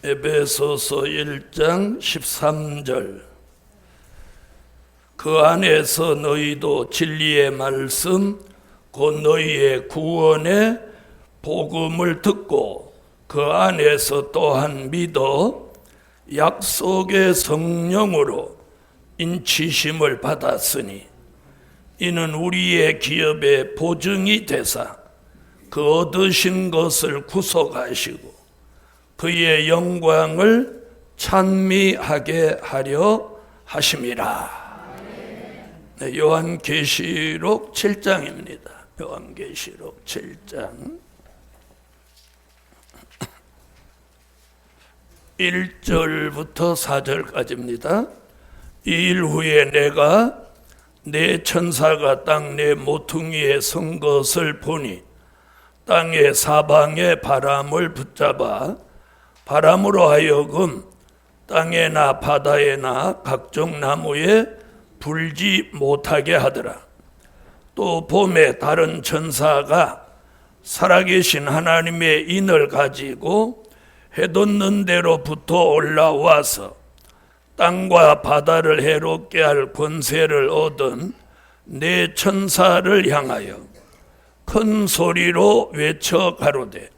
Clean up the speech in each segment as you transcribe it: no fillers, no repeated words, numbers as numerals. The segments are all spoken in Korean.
에베소서 1장 13절. 그 안에서 너희도 진리의 말씀 곧 너희의 구원의 복음을 듣고 그 안에서 또한 믿어 약속의 성령으로 인치심을 받았으니 이는 우리의 기업의 보증이 되사 그 얻으신 것을 구속하시고 그의 영광을 찬미하게 하려 하심이라. 네, 요한계시록 7장입니다. 요한계시록 7장 1절부터 4절까지입니다. 이 일 후에 내가 내 천사가 땅 내 모퉁이에 선 것을 보니 땅의 사방에 바람을 붙잡아 바람으로 하여금 땅에나 바다에나 각종 나무에 불지 못하게 하더라. 또 봄에 다른 천사가 살아계신 하나님의 인을 가지고 해돋는 데로부터 올라와서 땅과 바다를 해롭게 할 권세를 얻은 네 천사를 향하여 큰 소리로 외쳐 가로되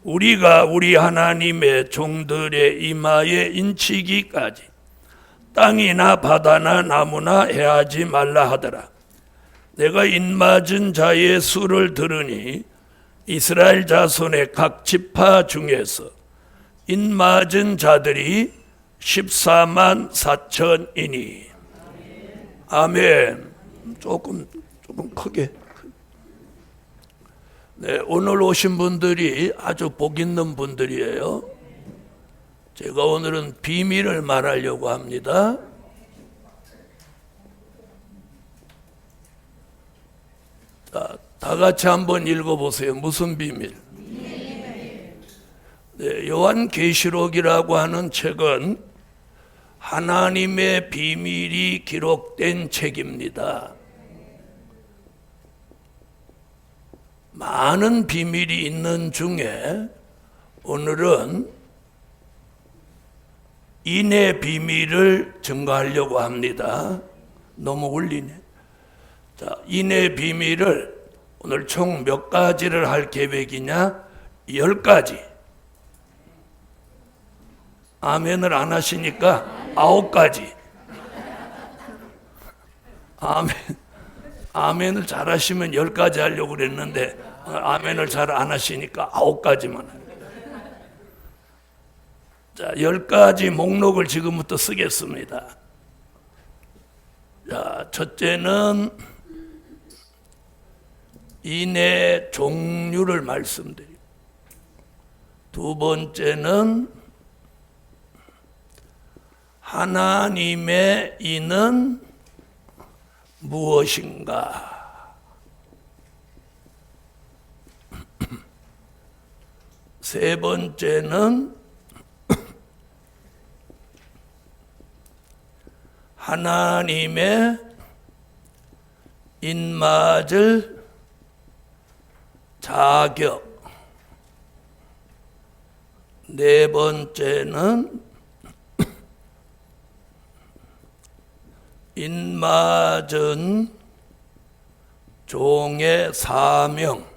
우리가 우리 하나님의 종들의 이마에 인치기까지 땅이나 바다나 나무나 해하지 말라 하더라. 내가 인맞은 자의 수를 들으니 이스라엘 자손의 각 지파 중에서 인맞은 자들이 14만 4천이니. 아멘. 조금 크게. 네, 오늘 오신 분들이 아주 복 있는 분들이에요. 제가 오늘은 비밀을 말하려고 합니다. 자, 다 같이 한번 읽어보세요. 무슨 비밀? 네, 요한계시록이라고 하는 책은 하나님의 비밀이 기록된 책입니다. 많은 비밀이 있는 중에 오늘은 인의 비밀을 증거하려고 합니다. 너무 울리네. 자, 인의 비밀을 오늘 총 몇 가지를 할 계획이냐? 10가지. 아멘을 안 하시니까 9가지. 아멘을 잘 하시면 10가지 하려고 그랬는데 아멘을 잘 안 하시니까 9가지만. 자, 10가지 목록을 지금부터 쓰겠습니다. 자, 첫째는 인의 종류를 말씀드리고, 두 번째는 하나님의 인은 무엇인가? 세 번째는 하나님의 인맞을 자격. 네 번째는 인맞은 종의 사명.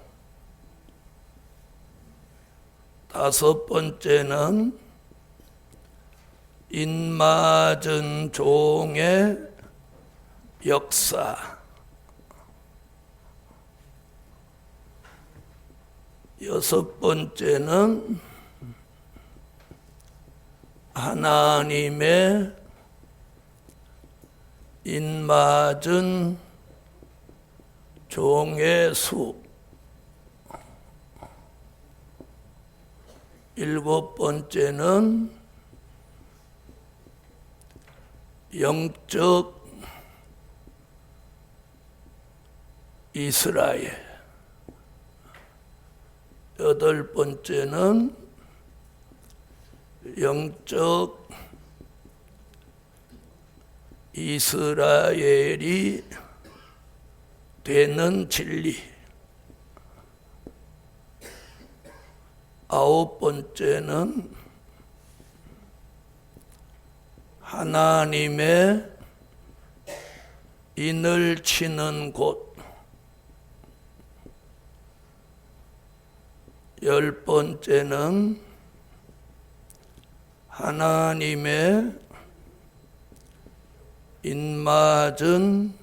다섯 번째는 인맞은 종의 역사. 여섯 번째는 하나님의 인맞은 종의 수. 일곱 번째는 영적 이스라엘. 여덟 번째는 영적 이스라엘이 되는 진리. 아홉 번째는 하나님의 인을 치는 곳. 10번째는 하나님의 인맞은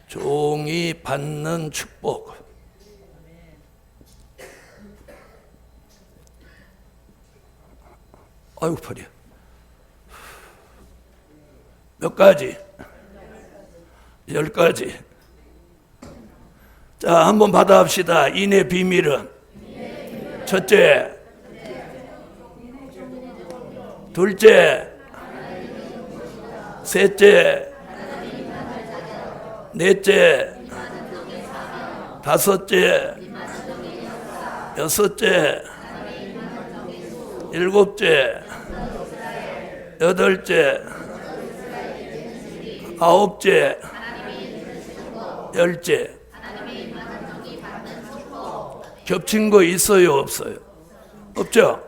종이 받는 축복. 아이고 팔이야. 몇 가지? 10가지. 자, 한번 받아합시다. 인의 비밀은 첫째, 둘째, 셋째, 넷째, 다섯째, 여섯째, 일곱째, 여덟째, 아홉째, 열째. 겹친 거 있어요, 없어요? 없죠?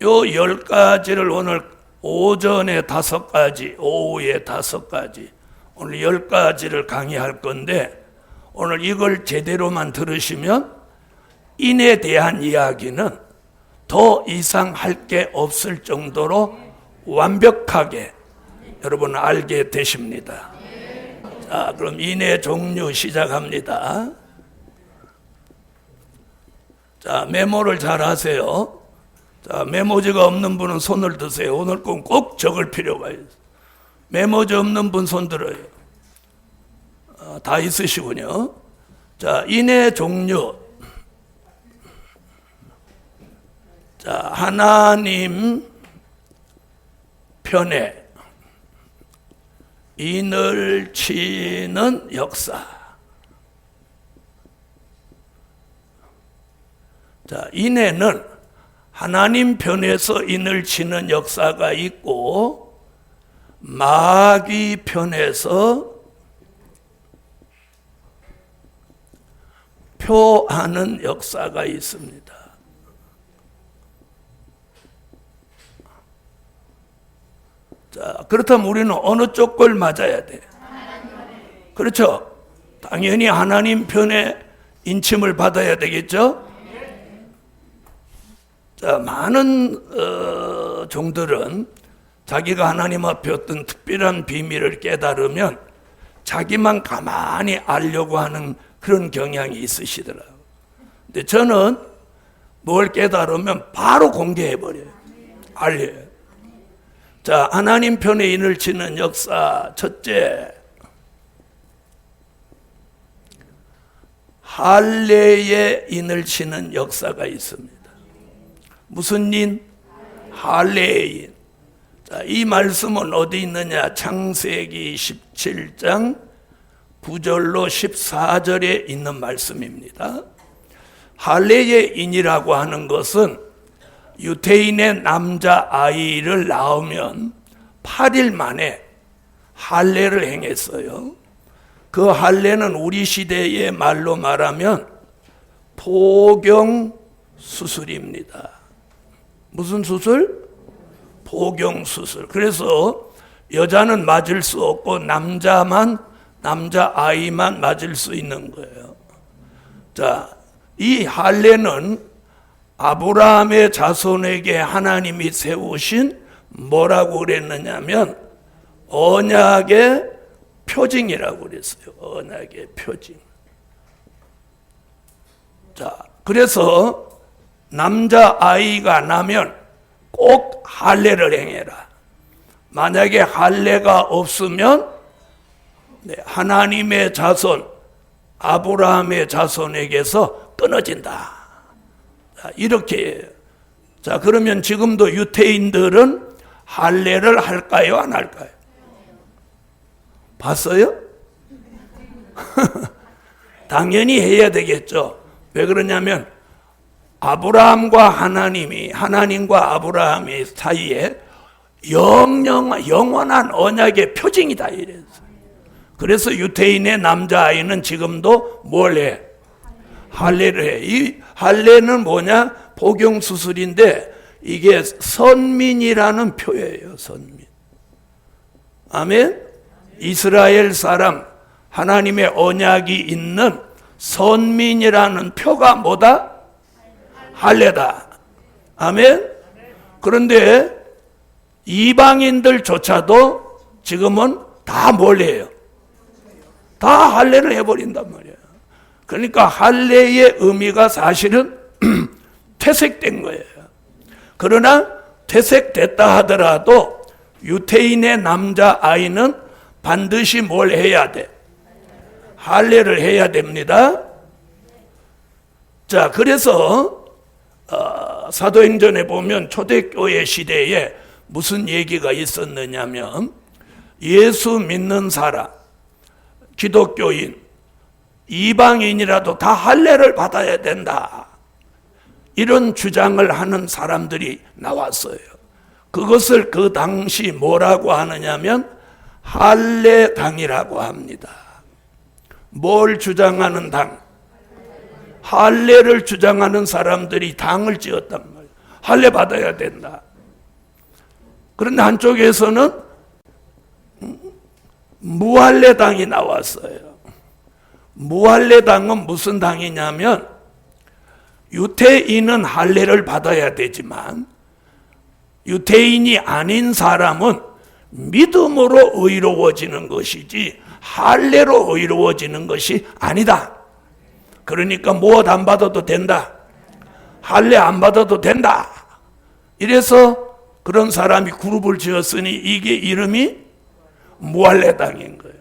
요 10가지를 오늘 오전에 5가지, 오후에 5가지, 오늘 10가지를 강의할 건데, 오늘 이걸 제대로만 들으시면 인에 대한 이야기는 더 이상 할 게 없을 정도로 완벽하게 여러분 알게 되십니다. 자, 그럼 인의 종류 시작합니다. 자, 메모를 잘 하세요. 자, 메모지가 없는 분은 손을 드세요. 오늘 건 꼭 적을 필요가 있어요. 메모지 없는 분 손 들어요. 다 있으시군요. 자, 인의 종류. 자, 하나님 편에 인을 치는 역사. 자, 인에는 하나님 편에서 인을 치는 역사가 있고 마귀 편에서 표하는 역사가 있습니다. 자, 그렇다면 우리는 어느 쪽 걸 맞아야 돼? 그렇죠? 당연히 하나님 편에 인침을 받아야 되겠죠? 자, 많은 종들은 자기가 하나님 앞에 어떤 특별한 비밀을 깨달으면 자기만 가만히 알려고 하는 그런 경향이 있으시더라고요. 근데 저는 뭘 깨달으면 바로 공개해버려요. 알려요. 자, 하나님 편에 인을 치는 역사. 첫째, 할례에 인을 치는 역사가 있습니다. 무슨 인? 할례의 인. 자, 이 말씀은 어디 있느냐? 창세기 17장 9절로 14절에 있는 말씀입니다. 할례의 인이라고 하는 것은 유태인의 남자아이를 낳으면 8일 만에 할례를 행했어요. 그 할례는 우리 시대의 말로 말하면 포경수술입니다. 무슨 수술? 포경수술. 그래서 여자는 맞을 수 없고 남자아이만 맞을 수 있는 거예요. 자, 이 할례는 아브라함의 자손에게 하나님이 세우신 뭐라고 그랬느냐면 언약의 표징이라고 그랬어요. 언약의 표징. 자, 그래서 남자아이가 나면 꼭 할례를 행해라. 만약에 할례가 없으면 하나님의 자손, 아브라함의 자손에게서 끊어진다. 자, 이렇게. 자, 그러면 지금도 유태인들은 할례를 할까요, 안 할까요? 봤어요? 당연히 해야 되겠죠. 왜 그러냐면 아브라함과 하나님과 아브라함의 사이에 영원한 언약의 표징이다 이랬어요. 그래서 유태인의 남자아이는 지금도 뭘 해? 할례를 해. 이 할례는 뭐냐? 복용수술인데 이게 선민이라는 표예요. 선민. 아멘. 이스라엘 사람, 하나님의 언약이 있는 선민이라는 표가 뭐다? 할례다. 아멘. 그런데 이방인들조차도 지금은 다 뭘 해요? 다 할례를 해버린단 말이에요. 그러니까 할례의 의미가 사실은 퇴색된 거예요. 그러나 퇴색됐다 하더라도 유태인의 남자아이는 반드시 뭘 해야 돼? 할례를 해야 됩니다. 자, 그래서 사도행전에 보면 초대교회 시대에 무슨 얘기가 있었느냐면 예수 믿는 사람, 기독교인, 이방인이라도 다 할례를 받아야 된다. 이런 주장을 하는 사람들이 나왔어요. 그것을 그 당시 뭐라고 하느냐면 할례당이라고 합니다. 뭘 주장하는 당? 할례를 주장하는 사람들이 당을 지었단 말이에요. 할례 받아야 된다. 그런데 한쪽에서는 무할례당이 나왔어요. 무할례당은 무슨 당이냐면 유태인은 할례를 받아야 되지만 유태인이 아닌 사람은 믿음으로 의로워지는 것이지 할례로 의로워지는 것이 아니다. 그러니까 무엇 안 받아도 된다. 할례 안 받아도 된다. 이래서 그런 사람이 그룹을 지었으니 이게 이름이 무할례당인 거예요.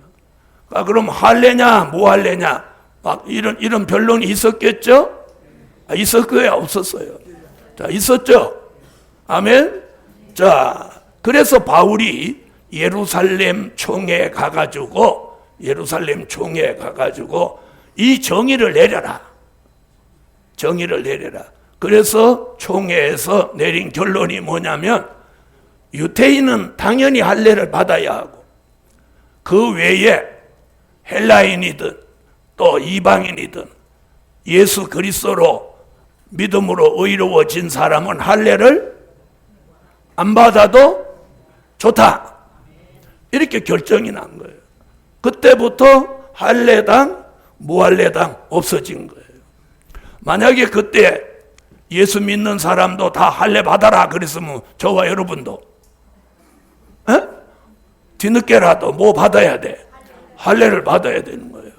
그럼 할례냐 무할례냐 막 이런 변론이 있었겠죠? 있었어요? 없었어요? 자, 있었죠? 아멘? 자, 그래서 바울이 예루살렘 총회에 가가지고 이 정의를 내려라. 정의를 내려라. 그래서 총회에서 내린 결론이 뭐냐면 유태인은 당연히 할례를 받아야 하고 그 외에 헬라인이든 또 이방인이든 예수 그리스도로 믿음으로 의로워진 사람은 할례를 안 받아도 좋다. 이렇게 결정이 난 거예요. 그때부터 할례당, 무할례당 없어진 거예요. 만약에 그때 예수 믿는 사람도 다 할례 받아라 그랬으면 저와 여러분도 뒤늦게라도 뭐 받아야 돼? 할례를 받아야 되는 거예요.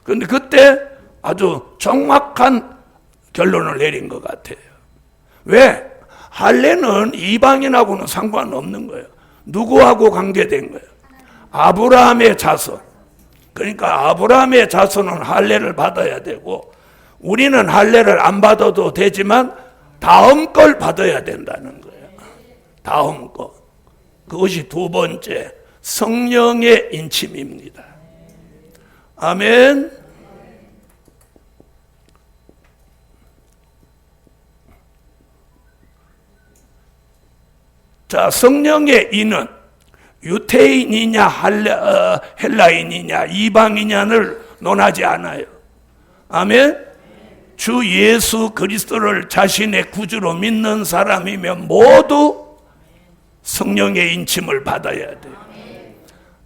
그런데 그때 아주 정확한 결론을 내린 것 같아요. 왜? 할례는 이방인하고는 상관없는 거예요. 누구하고 관계된 거예요? 아브라함의 자손. 그러니까 아브라함의 자손은 할례를 받아야 되고 우리는 할례를 안 받아도 되지만 다음 걸 받아야 된다는 거예요. 다음 거. 그것이 두 번째 성령의 인침입니다. 아멘. 자, 성령의 인은 유태인이냐 헬라인이냐 이방이냐를 논하지 않아요. 아멘. 주 예수 그리스도를 자신의 구주로 믿는 사람이면 모두 성령의 인침을 받아야 돼요.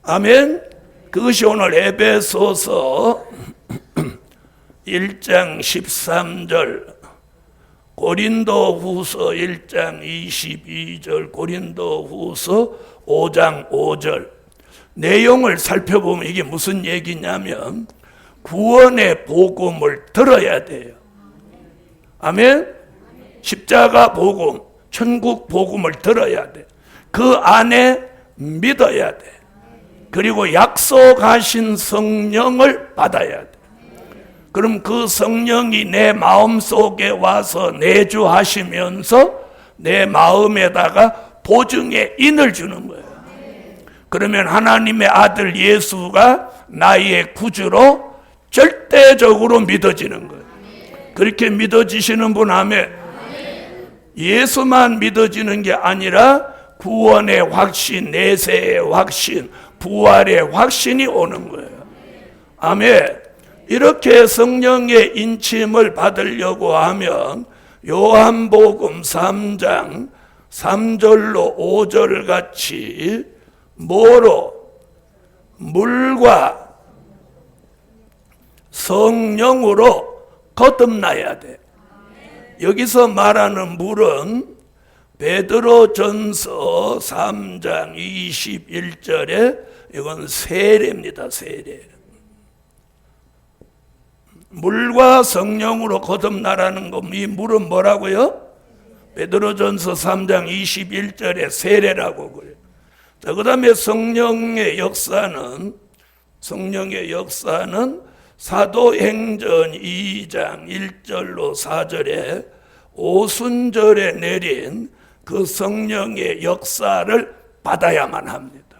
아멘. 그것이 오늘 에베소서 1장 13절, 고린도 후서 1장 22절, 고린도 후서 5장 5절 내용을 살펴보면 이게 무슨 얘기냐면 구원의 복음을 들어야 돼요. 아멘. 십자가 복음, 천국 복음을 들어야 돼. 그 안에 믿어야 돼. 그리고 약속하신 성령을 받아야 돼. 그럼 그 성령이 내 마음속에 와서 내주하시면서 내 마음에다가 보증의 인을 주는 거예요. 그러면 하나님의 아들 예수가 나의 구주로 절대적으로 믿어지는 거예요. 그렇게 믿어지시는 분 아멘. 예수만 믿어지는 게 아니라 구원의 확신, 내세의 확신, 부활의 확신이 오는 거예요. 아멘. 이렇게 성령의 인침을 받으려고 하면 요한복음 3장 3절로 5절 같이 뭐로? 물과 성령으로 거듭나야 돼. 여기서 말하는 물은 베드로전서 3장 21절에 이건 세례입니다. 세례. 물과 성령으로 거듭나라는 거, 이 물은 뭐라고요? 베드로전서 3장 21절에 세례라고 그래요. 자, 그 다음에 성령의 역사는 사도행전 2장 1절로 4절에 오순절에 내린 그 성령의 역사를 받아야만 합니다.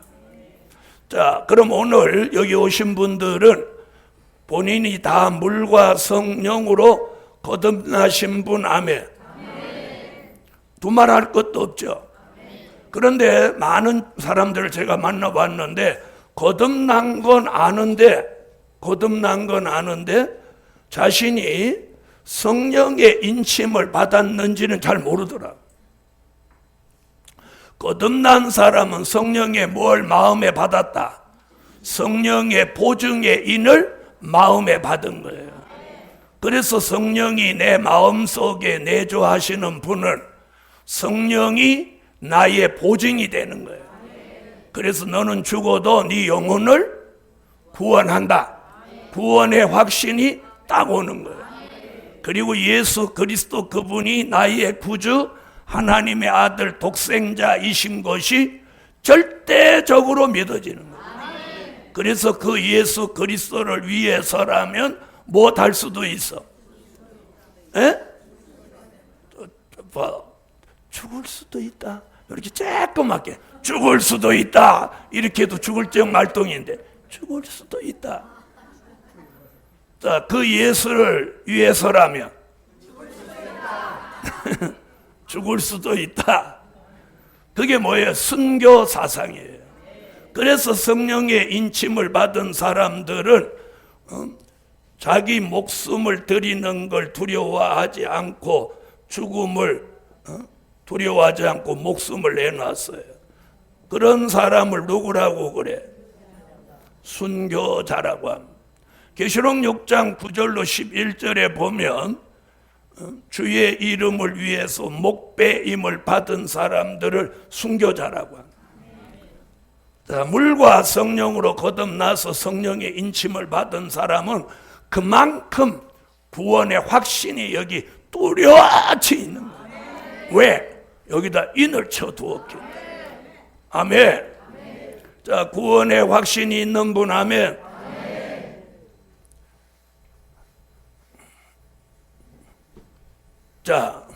자, 그럼 오늘 여기 오신 분들은 본인이 다 물과 성령으로 거듭나신 분, 아멘. 두말할 것도 없죠. 그런데 많은 사람들을 제가 만나봤는데 거듭난 건 아는데 자신이 성령의 인침을 받았는지는 잘 모르더라. 거듭난 사람은 성령의 뭘 마음에 받았다? 성령의 보증의 인을 마음에 받은 거예요. 그래서 성령이 내 마음속에 내주하시는 분은 성령이 나의 보증이 되는 거예요. 그래서 너는 죽어도 네 영혼을 구원한다. 구원의 확신이 딱 오는 거예요. 그리고 예수 그리스도 그분이 나의 구주 하나님의 아들 독생자이신 것이 절대적으로 믿어지는 거예요. 그래서 그 예수 그리스도를 위해서라면 못 할 수도 있어. 에? 죽을 수도 있다. 이렇게 조그맣게 죽을 수도 있다. 이렇게 해도 죽을 적 말동인데 죽을 수도 있다. 자, 그 예수를 위해서라면 죽을 수도 있다. 그게 뭐예요? 순교 사상이에요. 그래서 성령의 인침을 받은 사람들은 자기 목숨을 드리는 걸 두려워하지 않고 죽음을 두려워하지 않고 목숨을 내놨어요. 그런 사람을 누구라고 그래? 순교자라고 합니다. 계시록 6장 9절로 11절에 보면 주의 이름을 위해서 목배임을 받은 사람들을 순교자라고 합니다. 자, 물과 성령으로 거듭나서 성령의 인침을 받은 사람은 그만큼 구원의 확신이 여기 뚜렷이 있는 거예요. 왜? 여기다 인을 쳐두었기 때문에. 아멘. 자, 구원의 확신이 있는 분, 아멘. 자,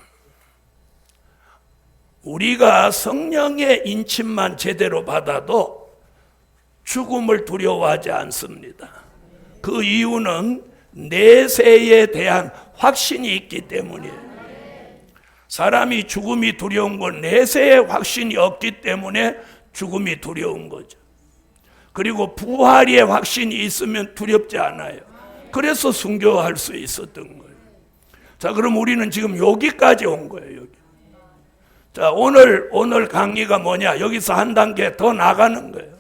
우리가 성령의 인침만 제대로 받아도 죽음을 두려워하지 않습니다. 그 이유는 내세에 대한 확신이 있기 때문이에요. 사람이 죽음이 두려운 건 내세에 확신이 없기 때문에 죽음이 두려운 거죠. 그리고 부활의 확신이 있으면 두렵지 않아요. 그래서 순교할 수 있었던 거예요. 자, 그럼 우리는 지금 여기까지 온 거예요. 여기. 자, 오늘 강의가 뭐냐? 여기서 한 단계 더 나가는 거예요.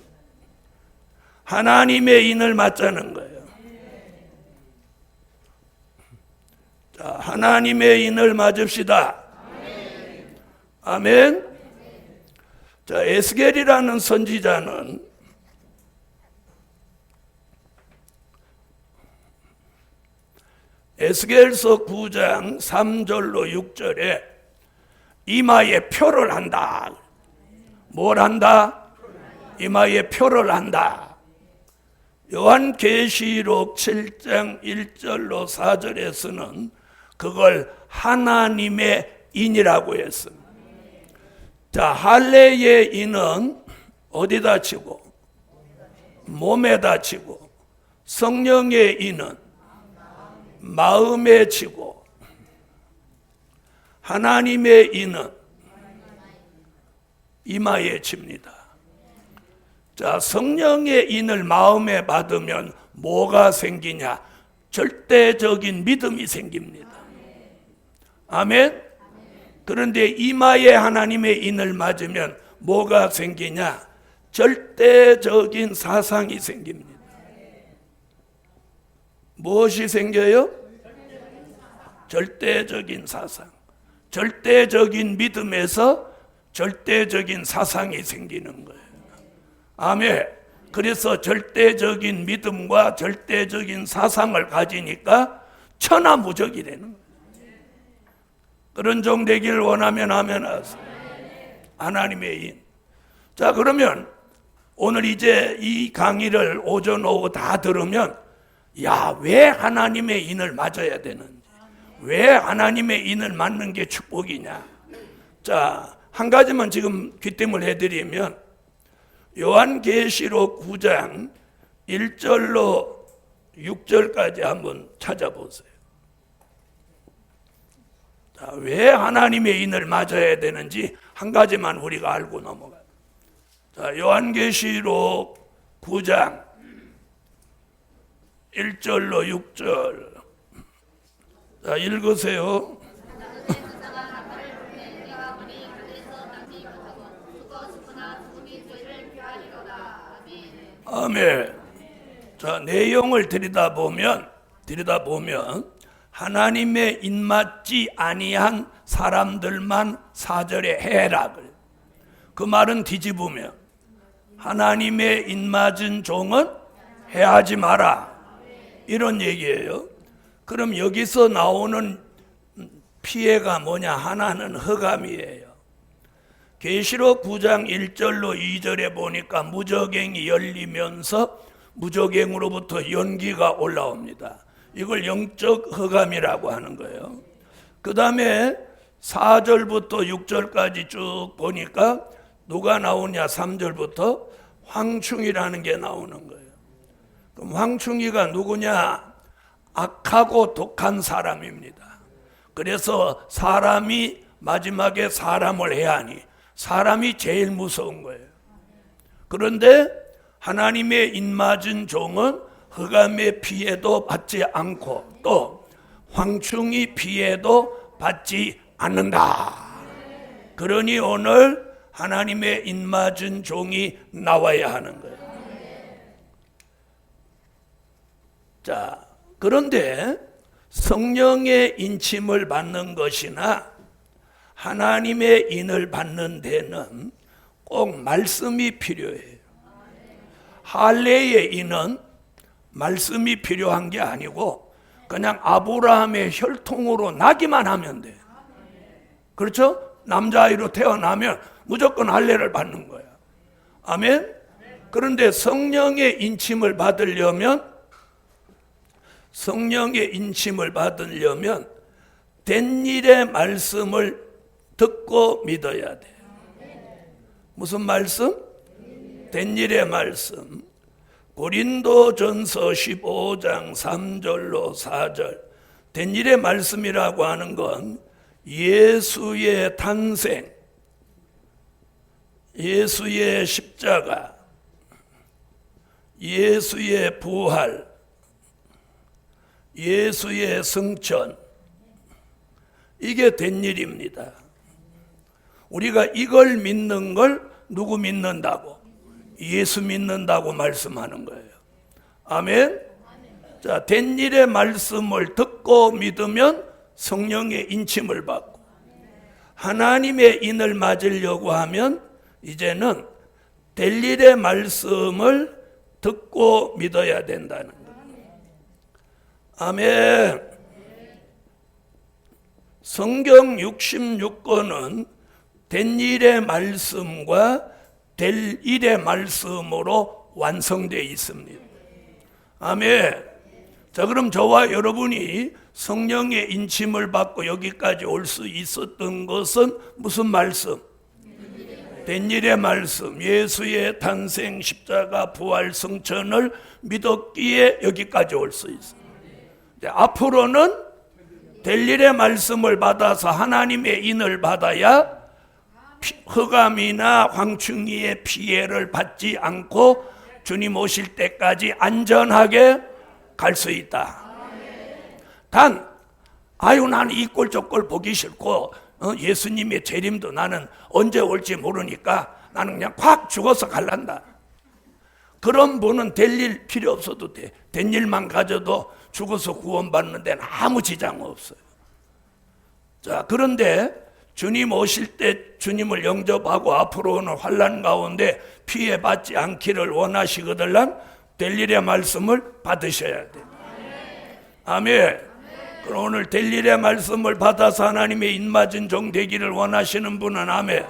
하나님의 인을 맞자는 거예요. 자, 하나님의 인을 맞읍시다. 아멘. 자, 에스겔이라는 선지자는 에스겔서 9장 3절로 6절에 이마에 표를 한다. 뭘 한다? 이마에 표를 한다. 요한계시록 7장 1절로 4절에서는 그걸 하나님의 인이라고 했습니다. 자, 할례의 인은 어디다 치고? 몸에다 치고, 성령의 인은 마음에 치고, 하나님의 인은 이마에 칩니다. 자, 성령의 인을 마음에 받으면 뭐가 생기냐? 절대적인 믿음이 생깁니다. 아멘. 그런데 이마에 하나님의 인을 맞으면 뭐가 생기냐? 절대적인 사상이 생깁니다. 무엇이 생겨요? 절대적인 사상. 절대적인 믿음에서 절대적인 사상이 생기는 거예요. 아멘. 그래서 절대적인 믿음과 절대적인 사상을 가지니까 천하무적이 되는 거예요. 그런 종 되기를 원하면 하면 하세요. 하나님의 인. 자, 그러면 오늘 이제 이 강의를 오전 오후 다 들으면 야, 왜 하나님의 인을 맞아야 되는지, 왜 하나님의 인을 맞는 게 축복이냐. 자, 한 가지만 지금 귀띔을 해드리면 요한계시록 9장 1절로 6절까지 한번 찾아보세요. 자, 왜 하나님의 인을 맞아야 되는지 한 가지만 우리가 알고 넘어가요. 자, 요한계시록 9장 1절로 6절. 자, 읽으세요. 아멘. 자, 내용을 들여다보면 하나님의 인맞지 아니한 사람들만 4절에 해라. 그 말은 뒤집으면 하나님의 인맞은 종은 해하지 마라, 이런 얘기예요. 그럼 여기서 나오는 피해가 뭐냐? 하나는 흑암이에요. 계시록 9장 1절로 2절에 보니까 무저갱이 열리면서 무저갱으로부터 연기가 올라옵니다. 이걸 영적 흑암이라고 하는 거예요. 그 다음에 4절부터 6절까지 쭉 보니까 누가 나오냐? 3절부터 황충이라는 게 나오는 거예요. 그럼 황충이가 누구냐? 악하고 독한 사람입니다. 그래서 사람이 마지막에 사람을 해야 하니 사람이 제일 무서운 거예요. 그런데 하나님의 인맞은 종은 흑암의 피해도 받지 않고 또 황충이 피해도 받지 않는다. 그러니 오늘 하나님의 인맞은 종이 나와야 하는 거예요. 자, 그런데 성령의 인침을 받는 것이나 하나님의 인을 받는 데는 꼭 말씀이 필요해요. 할례의 인은 말씀이 필요한 게 아니고 그냥 아브라함의 혈통으로 나기만 하면 돼요. 그렇죠? 남자아이로 태어나면 무조건 할례를 받는 거야. 아멘? 그런데 성령의 인침을 받으려면 된 일의 말씀을 듣고 믿어야 돼요. 무슨 말씀? 된 일의 말씀. 고린도전서 15장 3절로 4절. 된 일의 말씀이라고 하는 건 예수의 탄생, 예수의 십자가, 예수의 부활, 예수의 승천, 이게 된 일입니다. 우리가 이걸 믿는 걸 누구 믿는다고? 예수 믿는다고 말씀하는 거예요. 아멘. 자, 된 일의 말씀을 듣고 믿으면 성령의 인침을 받고, 하나님의 인을 맞으려고 하면 이제는 될 일의 말씀을 듣고 믿어야 된다는 거예요. 아멘. 성경 66권은 된 일의 말씀과 될 일의 말씀으로 완성되어 있습니다. 아멘. 자, 그럼 저와 여러분이 성령의 인침을 받고 여기까지 올 수 있었던 것은 무슨 말씀? 된 일의 말씀, 예수의 탄생, 십자가, 부활, 승천을 믿었기에 여기까지 올 수 있어요. 앞으로는 될 일의 말씀을 받아서 하나님의 인을 받아야 흑암이나 황충이의 피해를 받지 않고 주님 오실 때까지 안전하게 갈 수 있다. 단 아유 나는 이 꼴 저 꼴 보기 싫고 예수님의 재림도 나는 언제 올지 모르니까 나는 그냥 확 죽어서 갈란다. 그런 분은 될 일 필요 없어도 돼. 된 일만 가져도 죽어서 구원받는 데는 아무 지장 없어요. 자, 그런데 주님 오실 때 주님을 영접하고 앞으로 오는 환난 가운데 피해받지 않기를 원하시거든 될 일의 말씀을 받으셔야 돼요. 아멘. 그럼 오늘 될 일의 말씀을 받아서 하나님의 입맞은 종 되기를 원하시는 분은 아멘.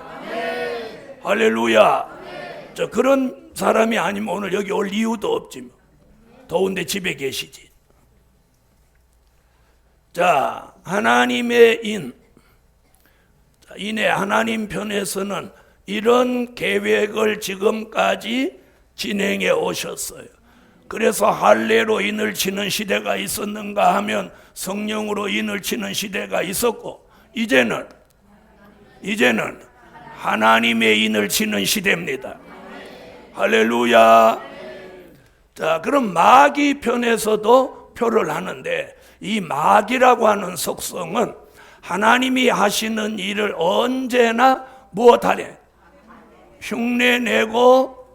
할렐루야. 저 그런 사람이 아니면 오늘 여기 올 이유도 없지 뭐. 더운데 집에 계시지. 자, 하나님의 인의 하나님 편에서는 이런 계획을 지금까지 진행해 오셨어요. 그래서 할례로 인을 치는 시대가 있었는가 하면 성령으로 인을 치는 시대가 있었고, 이제는 하나님의 인을 치는 시대입니다. 할렐루야. 자, 그럼 마귀 편에서도 표를 하는데, 이 마귀라고 하는 속성은 하나님이 하시는 일을 언제나 무엇하래? 흉내내고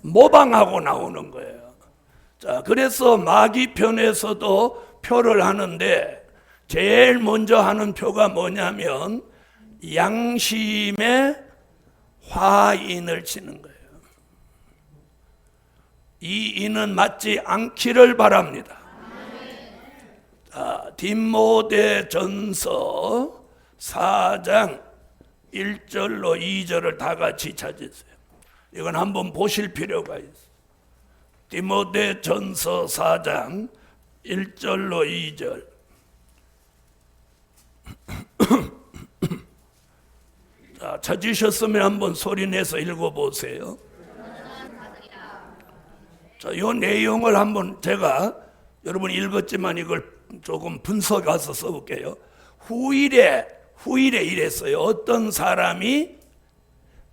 모방하고 나오는 거예요. 자, 그래서 마귀 편에서도 표를 하는데 제일 먼저 하는 표가 뭐냐면 양심의 화인을 치는 거예요. 이 인은 맞지 않기를 바랍니다. 자, 디모데전서 4장 1절로 2절을 다 같이 찾으세요. 이건 한번 보실 필요가 있어요. 디모데전서 4장 1절로 2절. 자, 찾으셨으면 한번 소리내서 읽어보세요. 자, 이 내용을 한번 제가 여러분 읽었지만 이걸 조금 분석해서 써볼게요. 후일에 이랬어요. 어떤 사람이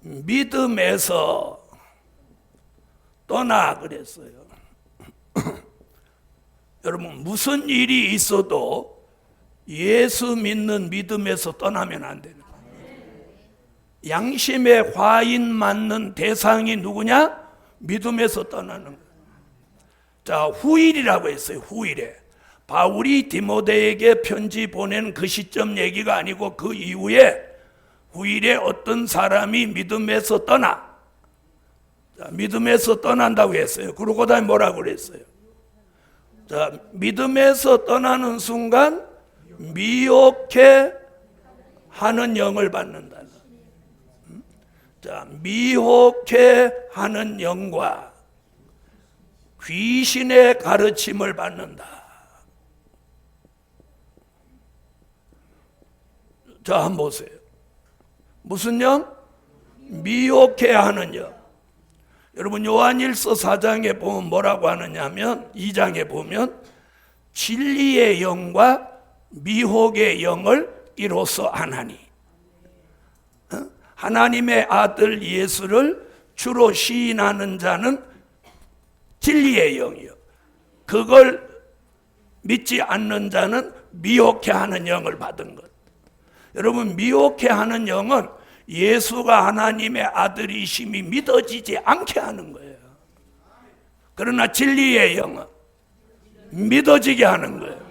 믿음에서 떠나 그랬어요. 여러분 무슨 일이 있어도 예수 믿는 믿음에서 떠나면 안 되는 거예요. 양심의 화인 맞는 대상이 누구냐? 믿음에서 떠나는 거예요. 자, 후일이라고 했어요. 후일에 바울이 디모데에게 편지 보낸 그 시점 얘기가 아니고 그 이후에 후일에 어떤 사람이 믿음에서 떠나. 자, 믿음에서 떠난다고 했어요. 그러고 다음에 뭐라고 그랬어요? 자, 믿음에서 떠나는 순간 미혹해 하는 영을 받는다. 자, 미혹해 하는 영과 귀신의 가르침을 받는다. 자, 한번 보세요. 무슨 영? 미혹해 하는 영. 여러분 요한일서 4장에 보면 뭐라고 하느냐면 2장에 보면 진리의 영과 미혹의 영을 이로써 하나니. 하나님의 아들 예수를 주로 시인하는 자는 진리의 영이요. 그걸 믿지 않는 자는 미혹해 하는 영을 받은 것. 여러분 미혹해 하는 영은 예수가 하나님의 아들이심이 믿어지지 않게 하는 거예요. 그러나 진리의 영은 믿어지게 하는 거예요.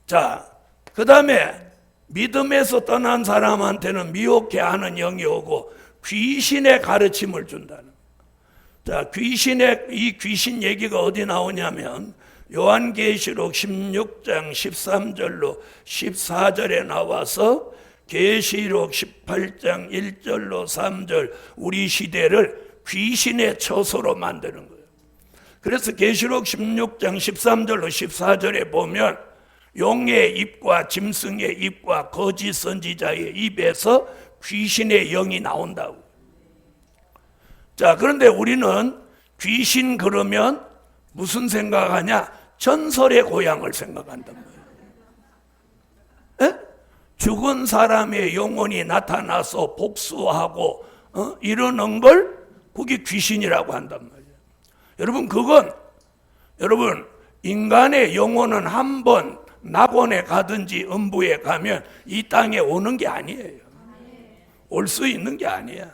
자, 그 다음에 믿음에서 떠난 사람한테는 미혹해 하는 영이 오고 귀신의 가르침을 준다는 거예요. 자, 이 귀신 얘기가 어디 나오냐면 요한계시록 16장 13절로 14절에 나와서 계시록 18장 1절로 3절 우리 시대를 귀신의 처소로 만드는 거예요. 그래서 계시록 16장 13절로 14절에 보면 용의 입과 짐승의 입과 거짓 선지자의 입에서 귀신의 영이 나온다고. 자, 그런데 우리는 귀신 그러면 무슨 생각하냐? 전설의 고향을 생각한단 말이에요. 에? 죽은 사람의 영혼이 나타나서 복수하고 이러는 걸 그게 귀신이라고 한단 말이에요. 여러분 인간의 영혼은 한 번 낙원에 가든지 음부에 가면 이 땅에 오는 게 아니에요. 올 수 있는 게 아니야.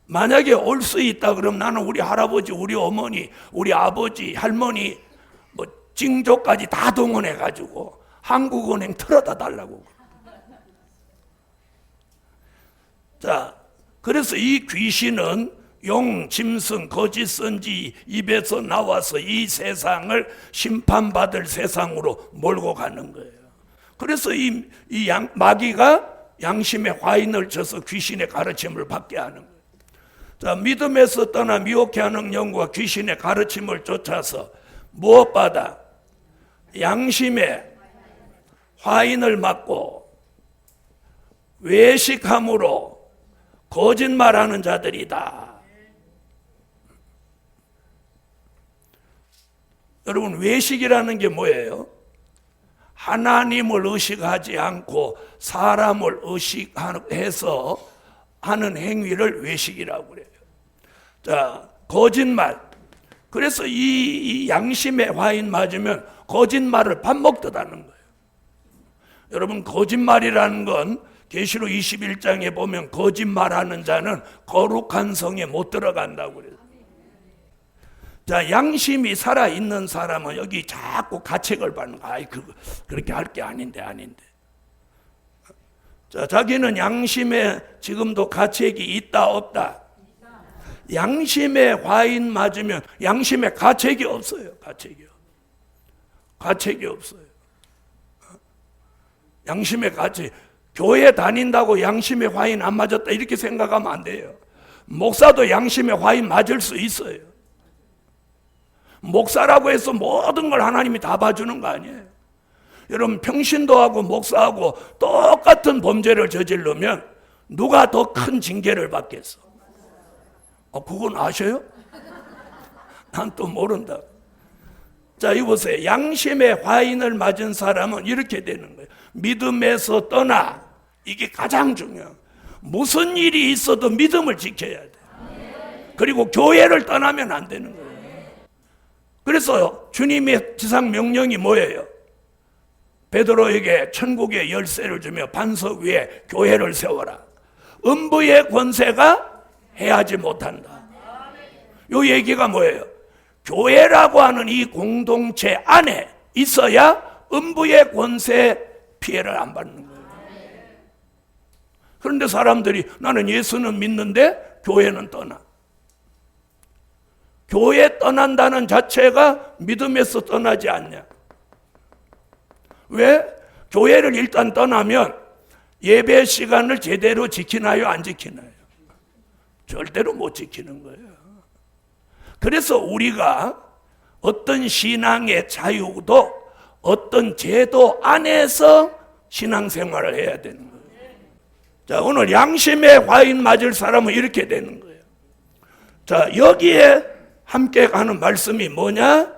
만약에 올 수 있다 그러면 나는 우리 할아버지, 우리 어머니, 우리 아버지, 할머니 뭐 징조까지 다 동원해 가지고 한국은행 틀어다 달라고. 자, 그래서 이 귀신은 용, 짐승, 거짓 선지 입에서 나와서 이 세상을 심판받을 세상으로 몰고 가는 거예요. 그래서 이 마귀가 양심의 화인을 쳐서 귀신의 가르침을 받게 하는 거예요. 자, 믿음에서 떠나 미혹해 하는 영과 귀신의 가르침을 쫓아서 무엇보다 양심의 화인을 맞고 외식함으로 거짓말하는 자들이다. 여러분, 외식이라는 게 뭐예요? 하나님을 의식하지 않고 사람을 의식해서 하는 행위를 외식이라고 그래요. 자, 거짓말. 그래서 이 양심의 화인 맞으면 거짓말을 밥 먹듯 하는 거예요. 여러분, 거짓말이라는 건 계시록 21장에 보면 거짓말하는 자는 거룩한 성에 못 들어간다고 그래요. 자, 양심이 살아있는 사람은 여기 자꾸 가책을 받는 거야. 아이, 그렇게 할 게 아닌데. 자, 자기는 양심에 지금도 가책이 있다, 없다? 양심에 화인 맞으면 양심에 가책이 없어요. 가책이 없어요. 양심의 가책. 교회 다닌다고 양심의 화인 안 맞았다 이렇게 생각하면 안 돼요. 목사도 양심의 화인 맞을 수 있어요. 목사라고 해서 모든 걸 하나님이 다 봐주는 거 아니에요. 여러분, 평신도하고 목사하고 똑같은 범죄를 저지르면 누가 더 큰 징계를 받겠어? 그건 아셔요? 난 또 모른다. 자, 이거 보세요. 양심의 화인을 맞은 사람은 이렇게 되는 거예요. 믿음에서 떠나. 이게 가장 중요해요. 무슨 일이 있어도 믿음을 지켜야 돼. 그리고 교회를 떠나면 안 되는 거예요. 그래서 주님의 지상 명령이 뭐예요? 베드로에게 천국의 열쇠를 주며 반석 위에 교회를 세워라. 음부의 권세가 해하지 못한다. 이 얘기가 뭐예요? 교회라고 하는 이 공동체 안에 있어야 음부의 권세 피해를 안 받는 거예요. 그런데 사람들이 나는 예수는 믿는데 교회는 떠나. 교회 떠난다는 자체가 믿음에서 떠나지 않냐? 왜? 교회를 일단 떠나면 예배 시간을 제대로 지키나요? 안 지키나요? 절대로 못 지키는 거예요. 그래서 우리가 어떤 신앙의 자유도 어떤 제도 안에서 신앙생활을 해야 되는 거예요. 자, 오늘 양심의 화인 맞을 사람은 이렇게 되는 거예요. 자, 여기에 함께 가는 말씀이 뭐냐?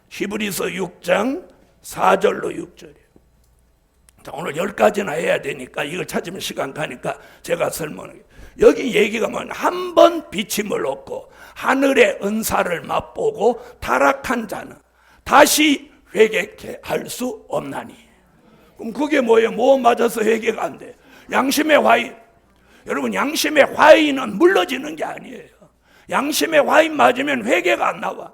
히브리서 6장 4절로 6절이에요. 자, 오늘 10가지나 해야 되니까 이걸 찾으면 시간 가니까 제가 설명할게요. 여기 얘기가 뭐냐? 한 번 비침을 얻고 하늘의 은사를 맛보고 타락한 자는 다시 회개케 할 수 없나니. 그럼 그게 뭐예요? 뭐 맞아서 회개가 안 돼? 양심의 화인. 여러분, 양심의 화인은 물러지는 게 아니에요. 양심의 화인 맞으면 회개가 안 나와.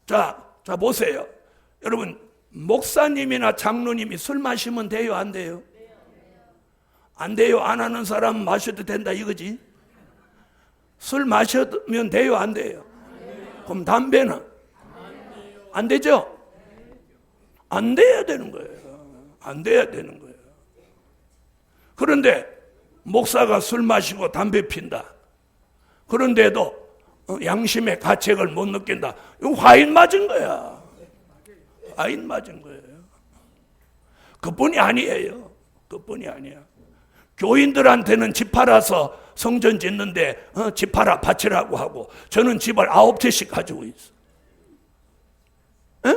자 보세요. 여러분, 목사님이나 장로님이 술 마시면 돼요, 안 돼요? 안 돼요. 안 하는 사람은 마셔도 된다 이거지. 술 마시면 돼요, 안 돼요? 그럼 담배는? 안 되죠? 안 돼야 되는 거예요. 안 돼야 되는 거예요. 그런데 목사가 술 마시고 담배 핀다. 그런데도 양심의 가책을 못 느낀다. 이거 화인 맞은 거야. 화인 맞은 거예요. 그뿐이 아니에요. 그뿐이 아니야. 교인들한테는 집 팔아서 성전 짓는데 집 팔아 바치라고 하고 저는 집을 9채씩 가지고 있어. 에?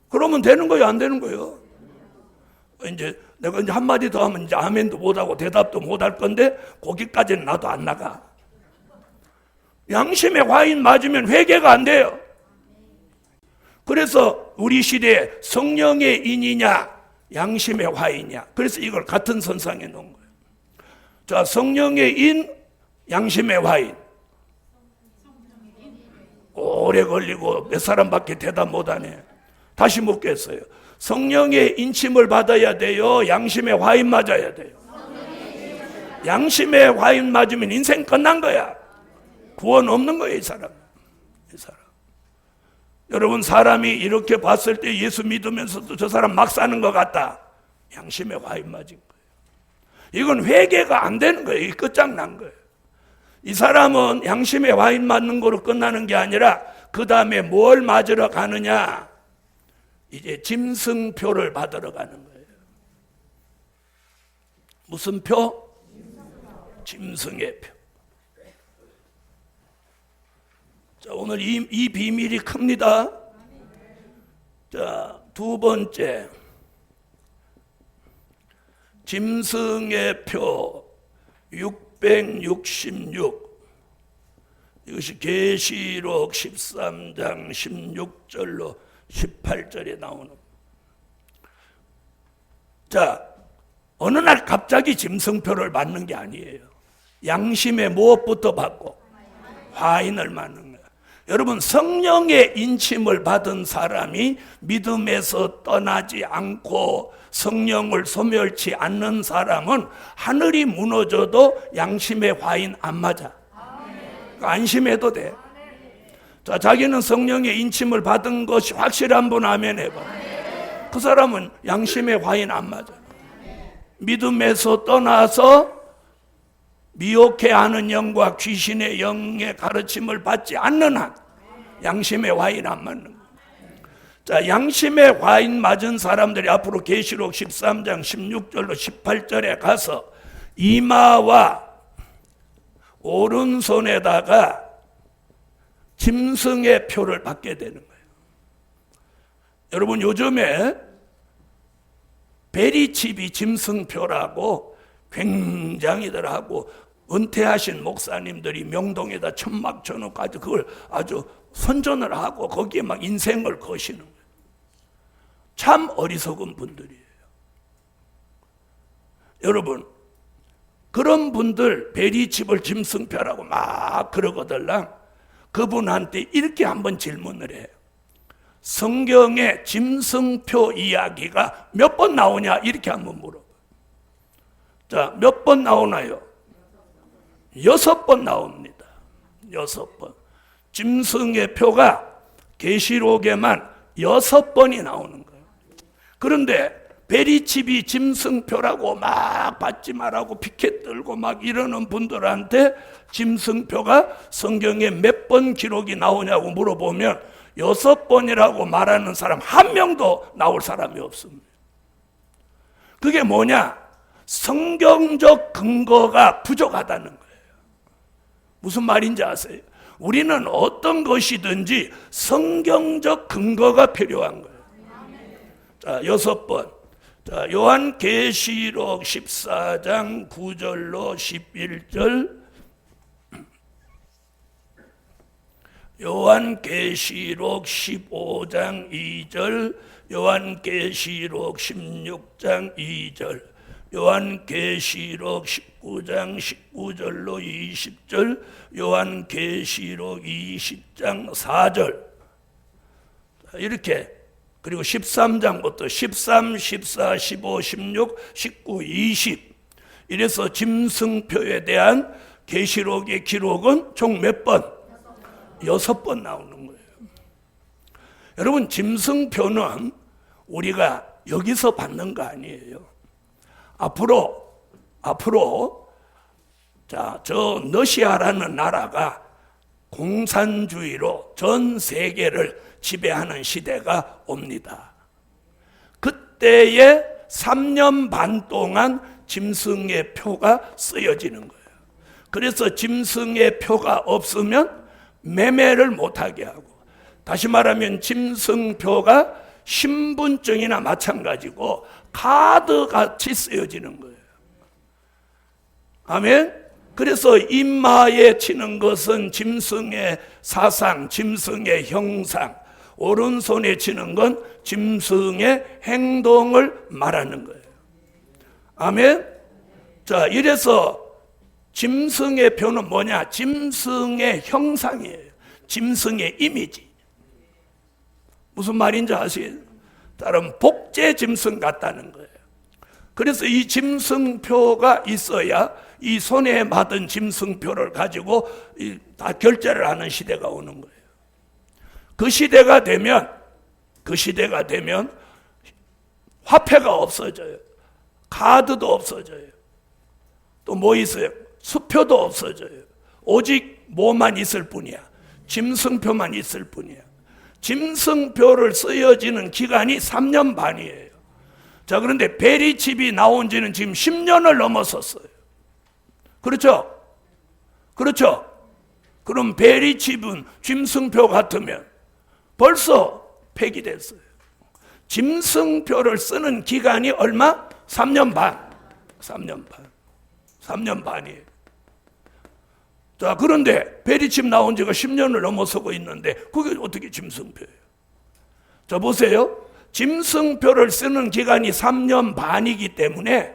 그러면 되는 거예요, 안 되는 거예요? 이제 내가 이제 한마디 더 하면 이제 아멘도 못하고 대답도 못할 건데 거기까지는 나도 안 나가. 양심의 화인 맞으면 회개가 안 돼요. 그래서 우리 시대에 성령의 인이냐 양심의 화이냐, 그래서 이걸 같은 선상에 놓은 거예요. 자, 성령의 인, 양심의 화인. 오래 걸리고 몇 사람밖에 대답 못하네. 다시 묻겠어요. 성령의 인침을 받아야 돼요, 양심의 화인 맞아야 돼요? 양심의 화인 맞으면 인생 끝난 거야. 구원 없는 거예요, 이 사람. 여러분, 사람이 이렇게 봤을 때 예수 믿으면서도 저 사람 막 사는 것 같다. 양심의 화인 맞은 거예요. 이건 회개가 안 되는 거예요. 이게 끝장난 거예요. 이 사람은 양심의 화인 맞는 거로 끝나는 게 아니라 그 다음에 뭘 맞으러 가느냐? 이제 짐승표를 받으러 가는 거예요. 무슨 표? 짐승의 표. 자, 오늘 이 비밀이 큽니다. 자, 두 번째, 짐승의 표 666. 이것이 계시록 13장 16절로 18절에 나오는. 자, 어느 날 갑자기 짐승표를 받는 게 아니에요. 양심의 무엇부터 받고? 화인을 받는 거예요. 여러분, 성령의 인침을 받은 사람이 믿음에서 떠나지 않고 성령을 소멸치 않는 사람은 하늘이 무너져도 양심의 화인 안 맞아. 안심해도 돼. 자, 자기는 성령의 인침을 받은 것이 확실한 분 아멘 해봐. 그 사람은 양심의 화인 안 맞아. 믿음에서 떠나서 미혹해하는 영과 귀신의 영의 가르침을 받지 않는 한 양심의 화인 안 맞는 거예요. 자, 양심의 화인 맞은 사람들이 앞으로 계시록 13장 16절로 18절에 가서 이마와 오른손에다가 짐승의 표를 받게 되는 거예요. 여러분, 요즘에 베리칩이 짐승표라고 굉장히들 하고 은퇴하신 목사님들이 명동에다 천막 쳐놓고 그걸 아주 선전을 하고 거기에 막 인생을 거시는 거예요. 참 어리석은 분들이에요. 여러분, 그런 분들 베리칩을 짐승표라고 막 그러거들랑 그분한테 이렇게 한번 질문을 해요. 성경에 짐승표 이야기가 몇 번 나오냐 이렇게 한번 물어봐요. 자, 몇 번 나오나요? 6번 나옵니다. 6번. 짐승의 표가 계시록에만 6번이 나오는 거예요. 그런데 베리칩이 짐승표라고 막 받지 말라고 피켓 들고 막 이러는 분들한테 짐승표가 성경에 몇 번 기록이 나오냐고 물어보면 6번이라고 말하는 사람 한 명도 나올 사람이 없습니다. 그게 뭐냐? 성경적 근거가 부족하다는 거예요. 무슨 말인지 아세요? 우리는 어떤 것이든지 성경적 근거가 필요한 거예요. 자, 6번. 자, 요한계시록 14장 9절로 11절, 요한계시록 15장 2절, 요한계시록 16장 2절, 요한계시록 19장 19절로 20절, 요한계시록 20장 4절. 이렇게, 그리고 13장부터 13, 14, 15, 16, 19, 20 이래서 짐승표에 대한 계시록의 기록은 총 몇 번? 6번 나오는 거예요. 여러분, 짐승표는 우리가 여기서 받는 거 아니에요. 앞으로 자, 저 러시아라는 나라가 공산주의로 전 세계를 지배하는 시대가 옵니다. 그때에 3년 반 동안 짐승의 표가 쓰여지는 거예요. 그래서 짐승의 표가 없으면 매매를 못하게 하고, 다시 말하면 짐승표가 신분증이나 마찬가지고 카드같이 쓰여지는 거예요. 아멘? 그래서 이마에 치는 것은 짐승의 사상, 짐승의 형상, 오른손에 쥐는 건 짐승의 행동을 말하는 거예요. 아멘. 자, 이래서 짐승의 표는 뭐냐? 짐승의 형상이에요. 짐승의 이미지. 무슨 말인지 아시겠어요? 다른 복제 짐승 같다는 거예요. 그래서 이 짐승표가 있어야 이 손에 받은 짐승표를 가지고 다 결제를 하는 시대가 오는 거예요. 그 시대가 되면 화폐가 없어져요. 카드도 없어져요. 또 뭐 있어요? 수표도 없어져요. 오직 뭐만 있을 뿐이야. 짐승표만 있을 뿐이야. 짐승표를 쓰여지는 기간이 3년 반이에요. 자, 그런데 베리칩이 나온 지는 지금 10년을 넘었었어요. 그렇죠? 그렇죠? 그럼 베리칩은 짐승표 같으면 벌써 폐기됐어요. 짐승표를 쓰는 기간이 얼마? 3년 반. 3년 반이에요. 자, 그런데 베리칩 나온 지가 10년을 넘어서고 있는데 그게 어떻게 짐승표예요? 자, 보세요. 짐승표를 쓰는 기간이 3년 반이기 때문에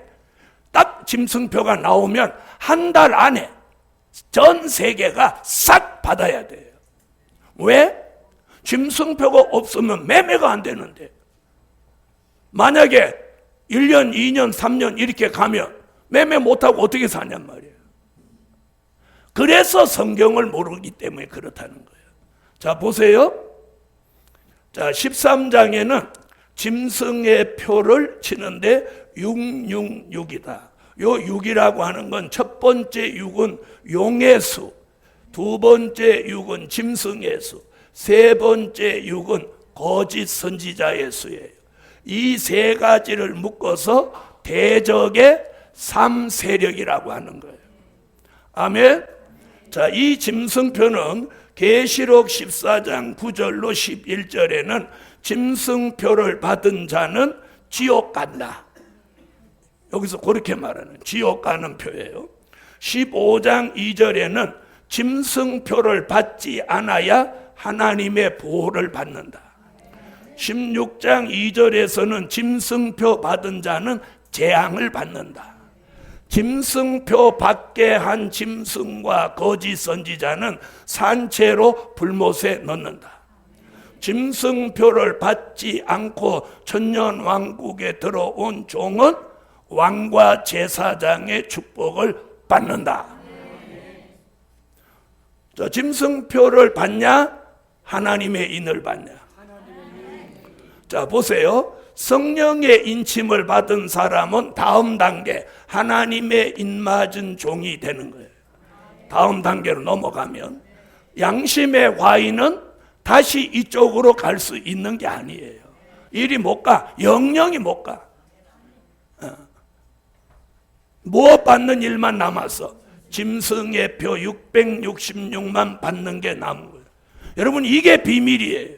딱 짐승표가 나오면 한 달 안에 전 세계가 싹 받아야 돼요. 왜? 짐승표가 없으면 매매가 안 되는데, 만약에 1년, 2년, 3년 이렇게 가면 매매 못하고 어떻게 사냔 말이에요. 그래서 성경을 모르기 때문에 그렇다는 거예요. 자, 보세요. 자, 13장에는 짐승의 표를 치는데 666이다. 요 6이라고 하는 건 첫 번째 6은 용의 수, 두 번째 6은 짐승의 수, 세 번째 6은 거짓 선지자의 수예요. 이 세 가지를 묶어서 대적의 3세력이라고 하는 거예요. 아멘. 자, 이 짐승표는 계시록 14장 9절로 11절에는 짐승표를 받은 자는 지옥 간다. 여기서 그렇게 말하는 지옥 가는 표예요. 15장 2절에는 짐승표를 받지 않아야 하나님의 보호를 받는다. 16장 2절에서는 짐승표 받은 자는 재앙을 받는다. 짐승표 받게 한 짐승과 거짓 선지자는 산채로 불못에 넣는다. 짐승표를 받지 않고 천년왕국에 들어온 종은 왕과 제사장의 축복을 받는다. 자, 짐승표를 받냐? 하나님의 인을 받냐? 자, 보세요. 성령의 인침을 받은 사람은 다음 단계 하나님의 인맞은 종이 되는 거예요. 다음 단계로 넘어가면 양심의 과인은 다시 이쪽으로 갈 수 있는 게 아니에요. 이리 못 가. 영영이 못 가. 무엇 받는 일만 남았어? 짐승의 표 666만 받는 게 남은 거예요. 여러분, 이게 비밀이에요.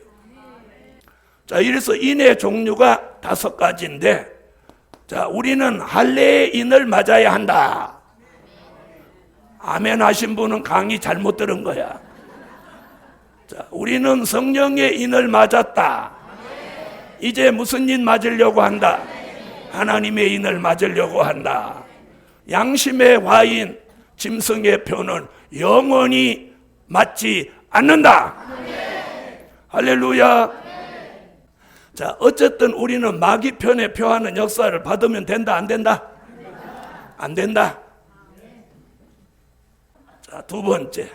자, 이래서 인의 종류가 5가지인데, 자, 우리는 할례의 인을 맞아야 한다. 아멘 하신 분은 강의 잘못 들은 거야. 자, 우리는 성령의 인을 맞았다. 이제 무슨 인 맞으려고 한다? 하나님의 인을 맞으려고 한다. 양심의 과인 짐승의 표는 영원히 맞지 않는다. 할렐루야. 자, 어쨌든 우리는 마귀 편에 표하는 역사를 받으면 된다, 안 된다? 안 된다. 자, 두 번째.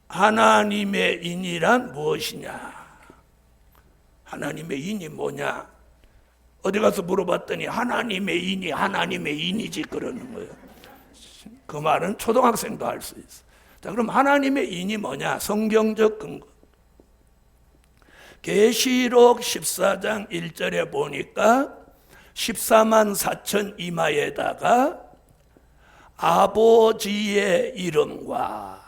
하나님의 인이란 무엇이냐? 하나님의 인이 뭐냐? 어디 가서 물어봤더니 하나님의 인이지 그러는 거예요. 그 말은 초등학생도 할 수 있어. 자, 그럼 하나님의 인이 뭐냐? 성경적 근거. 계시록 14장 1절에 보니까 14만 4천 이마에다가 아버지의 이름과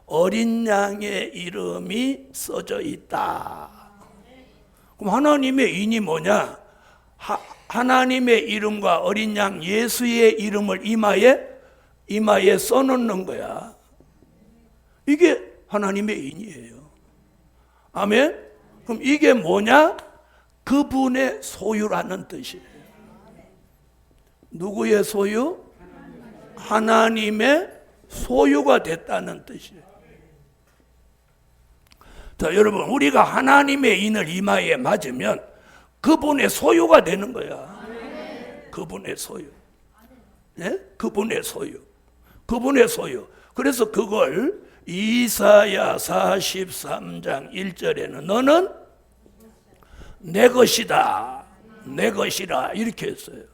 어린 양의 이름이 써져 있다. 그럼 하나님의 인이 뭐냐? 하나님의 이름과 어린 양 예수의 이름을 이마에 써놓는 거야. 이게 하나님의 인이에요. 아멘? 그럼 이게 뭐냐? 그분의 소유라는 뜻이에요. 누구의 소유? 하나님의 소유가 됐다는 뜻이에요. 자, 여러분, 우리가 하나님의 인을 이마에 맞으면 그분의 소유가 되는 거야. 그분의 소유. 네? 그분의 소유. 그분의 소유. 그래서 그걸 이사야 43장 1절에는 너는 내 것이다. 내 것이라. 이렇게 했어요.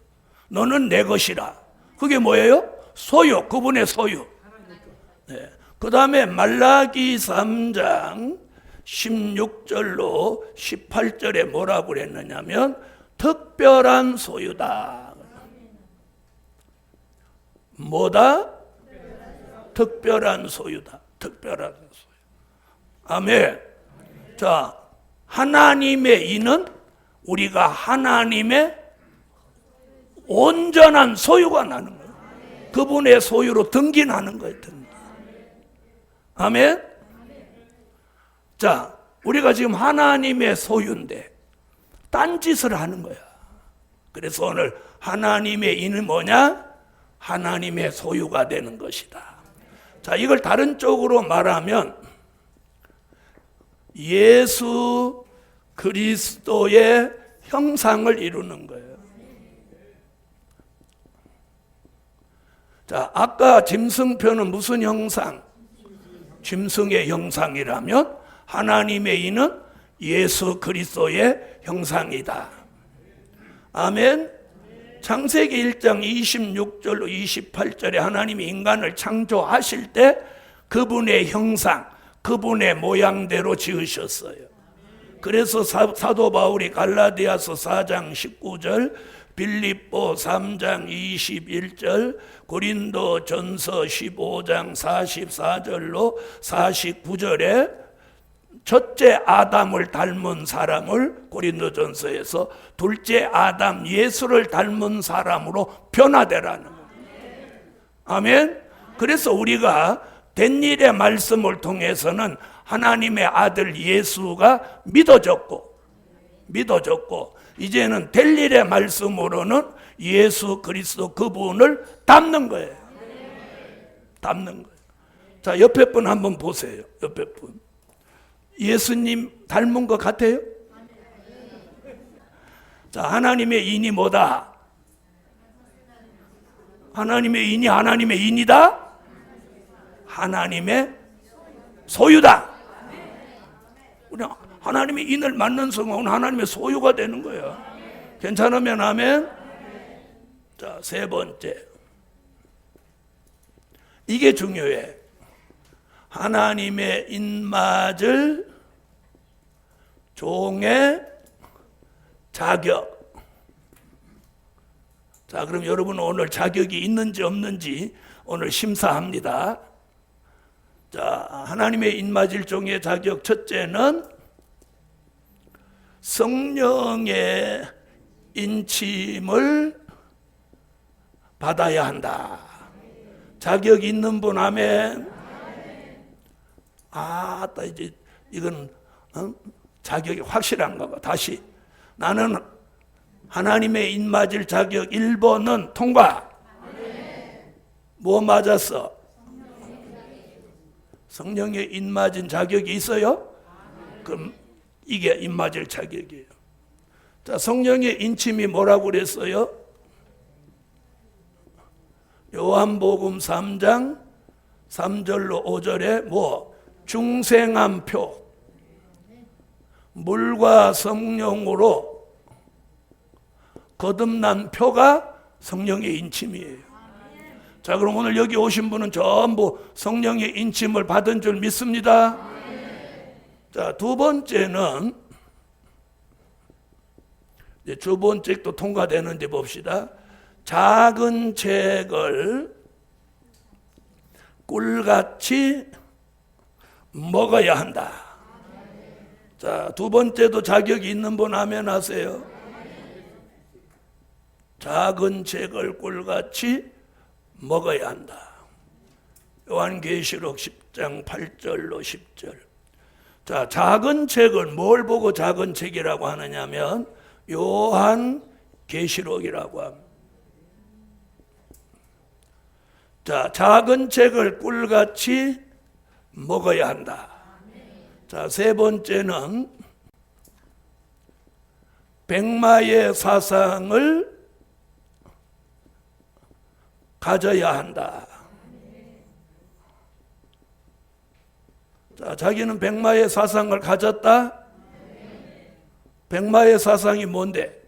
너는 내 것이라. 그게 뭐예요? 소유. 그분의 소유. 네. 그 다음에 말라기 3장 16절로 18절에 뭐라고 그랬느냐면 특별한 소유다. 뭐다? 특별한 소유다. 특별한 소유. 아멘. 자, 하나님의 인은 우리가 하나님의 온전한 소유가 나는 거예요. 그분의 소유로 등기나는 거예요. 아멘. 자, 우리가 지금 하나님의 소유인데 딴짓을 하는 거야. 그래서 오늘 하나님의 인은 뭐냐? 하나님의 소유가 되는 것이다. 자, 이걸 다른 쪽으로 말하면 예수 그리스도의 형상을 이루는 거예요. 자, 아까 짐승표는 무슨 형상? 짐승의 형상이라면 하나님의 인은 예수 그리스도의 형상이다. 아멘. 창세기 1장 26절로 28절에 하나님이 인간을 창조하실 때 그분의 형상, 그분의 모양대로 지으셨어요. 그래서 사도 바울이 갈라디아서 4장 19절, 빌립보 3장 21절, 고린도 전서 15장 44절로 49절에 첫째 아담을 닮은 사람을 고린도전서에서 둘째 아담 예수를 닮은 사람으로 변화되라는 거예요. 아멘. 그래서 우리가 된 일의 말씀을 통해서는 하나님의 아들 예수가 믿어졌고 이제는 될 일의 말씀으로는 예수 그리스도 그분을 닮는 거예요. 닮는 거예요. 자, 옆에 분 한번 보세요. 옆에 분. 예수님 닮은 것 같아요? 자, 하나님의 인이 뭐다? 하나님의 인이 하나님의 인이다? 하나님의 소유다. 우리 하나님의 인을 맞는 성공은 하나님의 소유가 되는 거예요. 괜찮으면 아멘. 자, 세 번째. 이게 중요해. 하나님의 인맞을 종의 자격. 자, 그럼 여러분 오늘 자격이 있는지 없는지 오늘 심사합니다. 자, 하나님의 인맞을 종의 자격 첫째는 성령의 인침을 받아야 한다. 자격 있는 분 아멘. 이제 이건 자격이 확실한가 봐. 다시 나는 하나님의 인맞을 자격 1번은 통과. 뭐 맞았어? 성령의 인맞은 자격이 있어요? 그럼 이게 인맞을 자격이에요. 자, 성령의 인침이 뭐라고 그랬어요? 요한복음 3장 3절로 5절에 뭐 중생한 표, 물과 성령으로 거듭난 표가 성령의 인침이에요. 자, 그럼 오늘 여기 오신 분은 전부 성령의 인침을 받은 줄 믿습니다. 자, 두 번째는 이제 두 번째도 통과되는지 봅시다. 작은 책을 꿀같이 먹어야 한다. 자, 두 번째도 자격이 있는 분 아멘 하세요. 작은 책을 꿀같이 먹어야 한다. 요한계시록 10장 6장 8절로 10절. 자, 작은 책은 뭘 보고 작은 책이라고 하느냐면 요한 계시록이라고 합니다. 자, 작은 책을 꿀같이 먹어야 한다. 자, 세 번째는 백마의 사상을 가져야 한다. 자, 자기는 백마의 사상을 가졌다? 백마의 사상이 뭔데?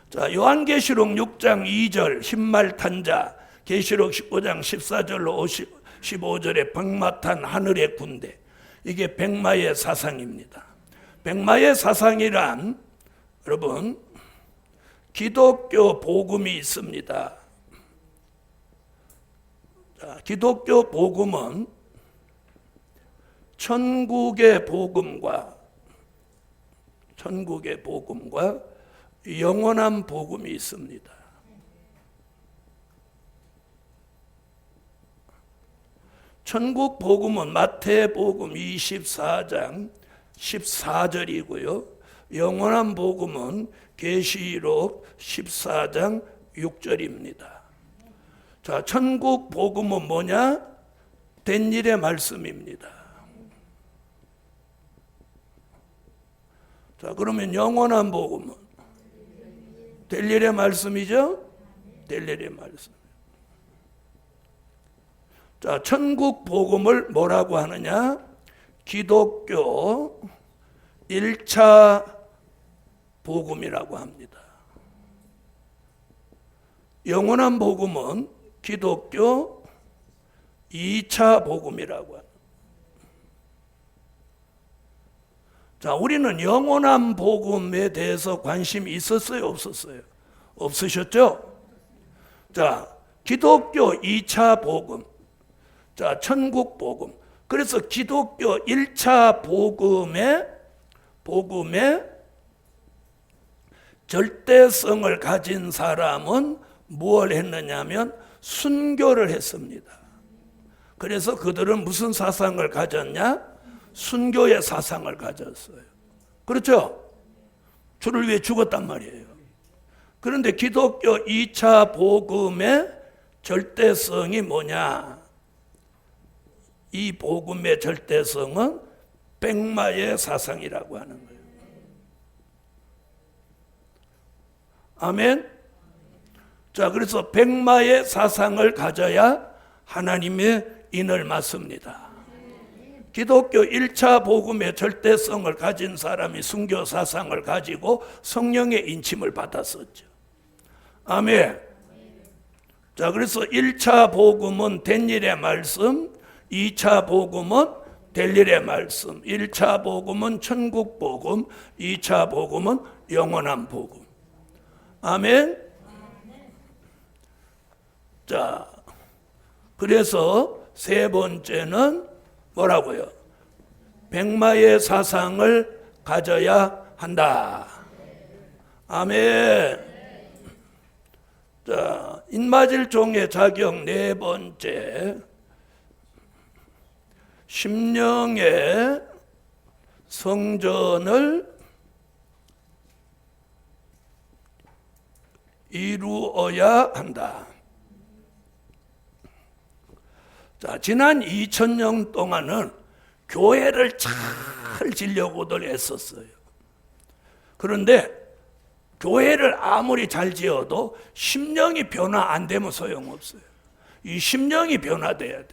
자, 요한계시록 6장 2절 신말탄자, 계시록 19장 14절로 15절에 백마탄 하늘의 군대, 이게 백마의 사상입니다. 백마의 사상이란 여러분 기독교 복음이 있습니다. 자, 기독교 복음은 천국의 복음과 영원한 복음이 있습니다. 천국 복음은 마태복음 24장 14절이고요. 영원한 복음은 계시록 14장 6절입니다. 자, 천국 복음은 뭐냐? 된 일의 말씀입니다. 자, 그러면 영원한 복음은 될 일의 말씀이죠? 될 일의 말씀. 자, 천국 복음을 뭐라고 하느냐? 기독교 1차 복음이라고 합니다. 영원한 복음은 기독교 2차 복음이라고 합니다. 자, 우리는 영원한 복음에 대해서 관심이 있었어요, 없었어요? 없으셨죠? 자, 기독교 2차 복음, 자, 천국 복음. 그래서 기독교 1차 복음의 절대성을 가진 사람은 무엇을 했느냐면 순교를 했습니다. 그래서 그들은 무슨 사상을 가졌냐? 순교의 사상을 가졌어요. 그렇죠? 주를 위해 죽었단 말이에요. 그런데 기독교 2차 복음의 절대성이 뭐냐? 이 복음의 절대성은 백마의 사상이라고 하는 거예요. 아멘. 자, 그래서 백마의 사상을 가져야 하나님의 인을 맡습니다. 기독교 1차 복음의 절대성을 가진 사람이 순교 사상을 가지고 성령의 인침을 받았었죠. 아멘. 자, 그래서 1차 복음은 된 일의 말씀, 2차 복음은 될 일의 말씀, 1차 복음은 천국 복음, 2차 복음은 영원한 복음. 아멘. 자, 그래서 세 번째는 뭐라고요? 백마의 사상을 가져야 한다. 아멘. 자, 인마질종의 자격 네 번째, 심령의 성전을 이루어야 한다. 자, 지난 2000년 동안은 교회를 잘 지려고들 애썼어요. 그런데 교회를 아무리 잘 지어도 심령이 변화 안 되면 소용없어요. 이 심령이 변화돼야 돼.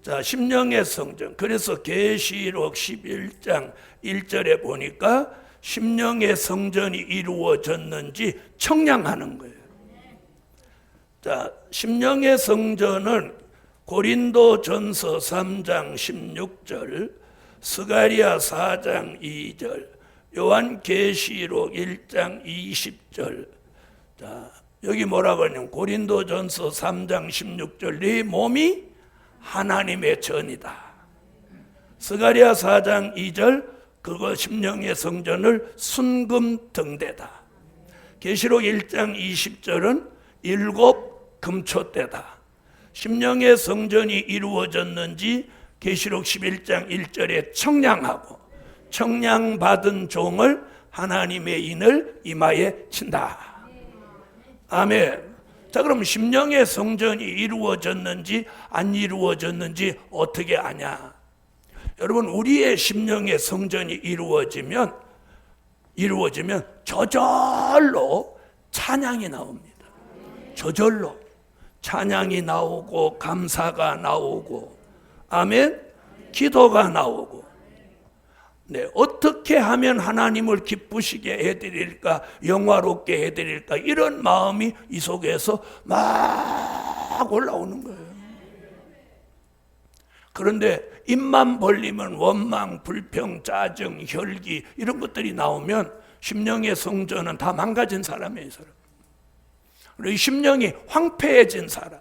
자, 심령의 성전. 그래서 계시록 11장 1절에 보니까 심령의 성전이 이루어졌는지 청량하는 거예요. 자, 심령의 성전은 고린도전서 3장 16절, 스가랴 4장 2절, 요한계시록 1장 20절. 자, 여기 뭐라고 하냐면 고린도전서 3장 16절, 네 몸이 하나님의 전이다. 스가랴 4장 2절, 그거 심령의 성전을 순금 등대다. 계시록 1장 20절은 일곱 금초 때다. 심령의 성전이 이루어졌는지 계시록 11장 1절에 청량하고 청량받은 종을 하나님의 인을 이마에 친다. 아멘. 자, 그럼 심령의 성전이 이루어졌는지 안 이루어졌는지 어떻게 아냐? 여러분, 우리의 심령의 성전이 이루어지면 저절로 찬양이 나옵니다. 저절로 찬양이 나오고 감사가 나오고, 아멘, 기도가 나오고. 네, 어떻게 하면 하나님을 기쁘시게 해드릴까, 영화롭게 해드릴까, 이런 마음이 이 속에서 막 올라오는 거예요. 그런데 입만 벌리면 원망, 불평, 짜증, 혈기 이런 것들이 나오면 심령의 성전은 다 망가진 사람이에요. 그리고 심령이 황폐해진 사람.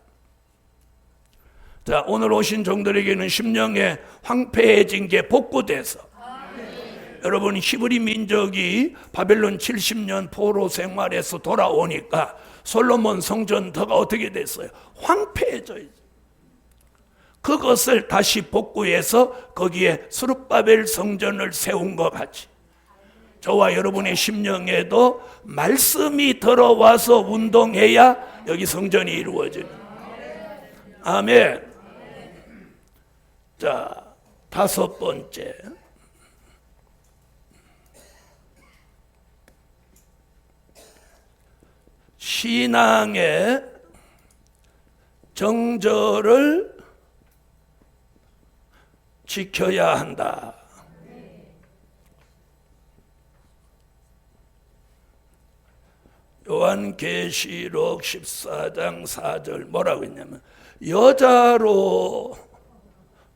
자, 오늘 오신 종들에게는 심령에 황폐해진 게 복구돼서, 여러분, 히브리 민족이 바벨론 70년 포로 생활에서 돌아오니까 솔로몬 성전터가 어떻게 됐어요? 황폐해져요. 그것을 다시 복구해서 거기에 스룹바벨 성전을 세운 것 같이, 저와 여러분의 심령에도 말씀이 들어와서 운동해야 여기 성전이 이루어집니다. 아멘. 자, 다섯 번째, 신앙의 정절을 지켜야 한다. 요한계시록 14장 4절 뭐라고 했냐면, 여자로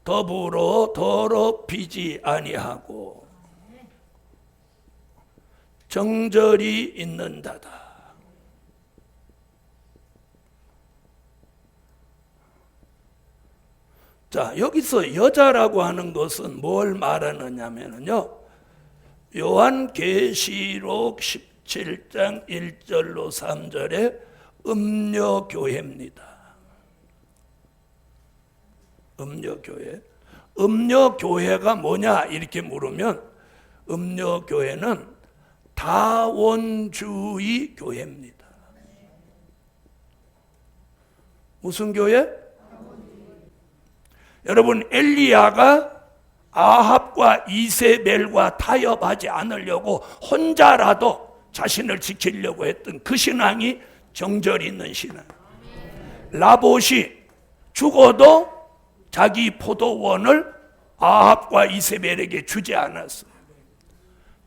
더불어 더럽히지 아니하고 정절이 있는 자다. 자, 여기서 여자라고 하는 것은 뭘 말하느냐면요, 요한계시록 17장 1절로 3절에 음녀교회입니다. 음녀교회. 음녀교회가 뭐냐 이렇게 물으면, 음녀교회는 다원주의 교회입니다. 무슨 교회? 여러분, 엘리야가 아합과 이세벨과 타협하지 않으려고 혼자라도 자신을 지키려고 했던 그 신앙이 정절이 있는 신앙. 라봇이 죽어도 자기 포도원을 아합과 이세벨에게 주지 않았어요.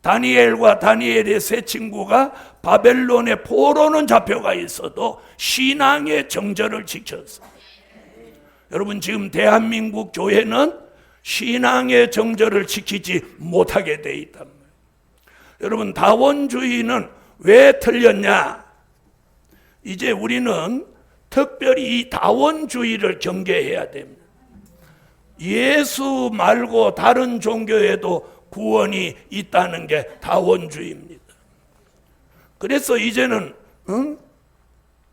다니엘과 다니엘의 세 친구가 바벨론의 포로는 잡혀가 있어도 신앙의 정절을 지켰어요. 여러분, 지금 대한민국 교회는 신앙의 정절을 지키지 못하게 돼 있단 말이에요. 여러분, 다원주의는 왜 틀렸냐? 이제 우리는 특별히 이 다원주의를 경계해야 됩니다. 예수 말고 다른 종교에도 구원이 있다는 게 다원주의입니다. 그래서 이제는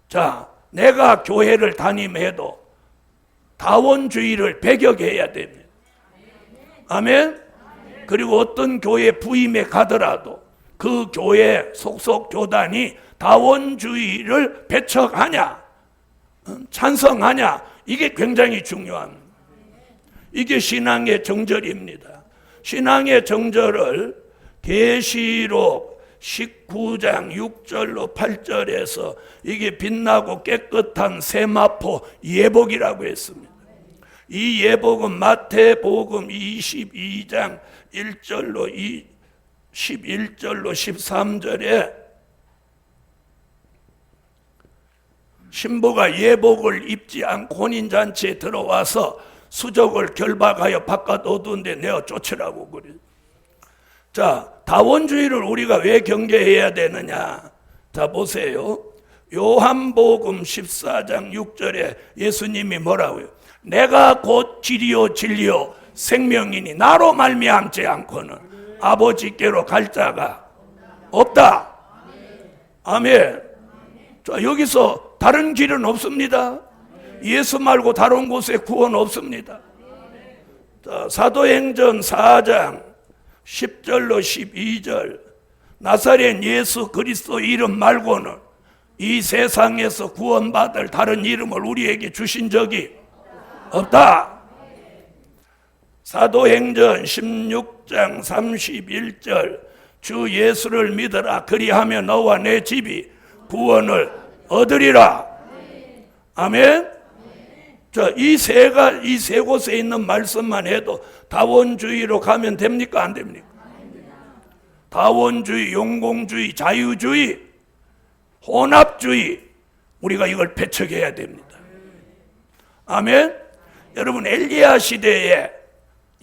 자, 내가 교회를 다님해도 다원주의를 배격해야 됩니다. 아멘. 그리고 어떤 교회 부임에 가더라도 그 교회 속속 교단이 다원주의를 배척하냐, 찬성하냐, 이게 굉장히 중요합니다. 이게 신앙의 정절입니다. 신앙의 정절을 계시록 19장 6절로 8절에서 이게 빛나고 깨끗한 세마포 예복이라고 했습니다. 이 예복은 마태복음 22장 1절로 11절로 13절에 신부가 예복을 입지 않고 혼인잔치에 들어와서 수족을 결박하여 바깥 어두운 데 내어 쫓으라고 그래요. 자, 다원주의를 우리가 왜 경계해야 되느냐? 자, 보세요. 요한복음 14장 6절에 예수님이 뭐라고요? 내가 곧 길이요 진리요 생명이니 나로 말미암지 않고는 아버지께로 갈 자가 없다. 아멘. 자, 여기서 다른 길은 없습니다. 예수 말고 다른 곳에 구원 없습니다. 자, 사도행전 4장 10절로 12절 나사렛 예수 그리스도 이름 말고는 이 세상에서 구원받을 다른 이름을 우리에게 주신 적이 없다. 사도행전 16장 31절 주 예수를 믿어라 그리하면 너와 내 집이 구원을 얻으리라. 아멘. 자, 이 세 곳에 있는 말씀만 해도 다원주의로 가면 됩니까? 안 됩니까? 다원주의, 용공주의, 자유주의, 혼합주의, 우리가 이걸 배척해야 됩니다. 아멘. 여러분, 엘리야 시대에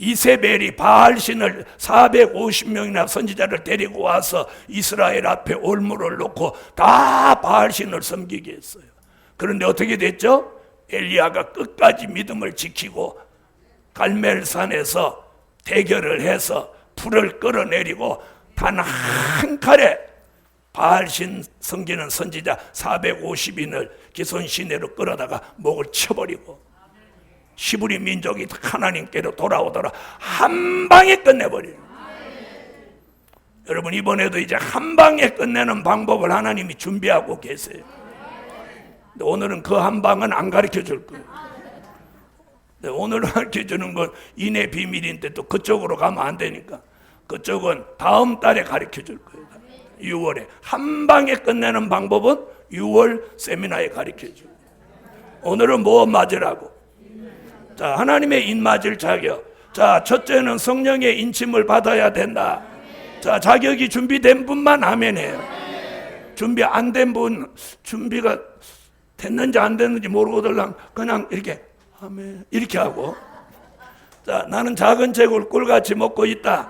이세벨이 바알신을 450명이나 선지자를 데리고 와서 이스라엘 앞에 올무를 놓고 다 바알신을 섬기게 했어요. 그런데 어떻게 됐죠? 엘리야가 끝까지 믿음을 지키고 갈멜산에서 대결을 해서 불을 끌어내리고 단 한 칼에 바알신 섬기는 선지자 450인을 기손 시내로 끌어다가 목을 쳐버리고 시브리 민족이 하나님께로 돌아오더라 한 방에 끝내버리는. 여러분, 이번에도 이제 한 방에 끝내는 방법을 하나님이 준비하고 계세요. 근데 오늘은 그 한 방은 안 가르쳐 줄 거예요. 오늘 가르쳐 주는 건 인의 비밀인데 또 그쪽으로 가면 안 되니까 그쪽은 다음 달에 가르쳐 줄 거예요. 6월에 한 방에 끝내는 방법은 6월 세미나에 가르쳐 줘요. 오늘은 뭐 맞으라고? 자, 하나님의 인 맞을 자격. 자, 첫째는 성령의 인침을 받아야 된다. 자, 자격이 준비된 분만 아멘해요. 준비 안 된 분, 준비가 됐는지 안 됐는지 모르고들랑 그냥 이렇게 아멘 이렇게 하고. 자, 나는 작은 채굴 꿀같이 먹고 있다.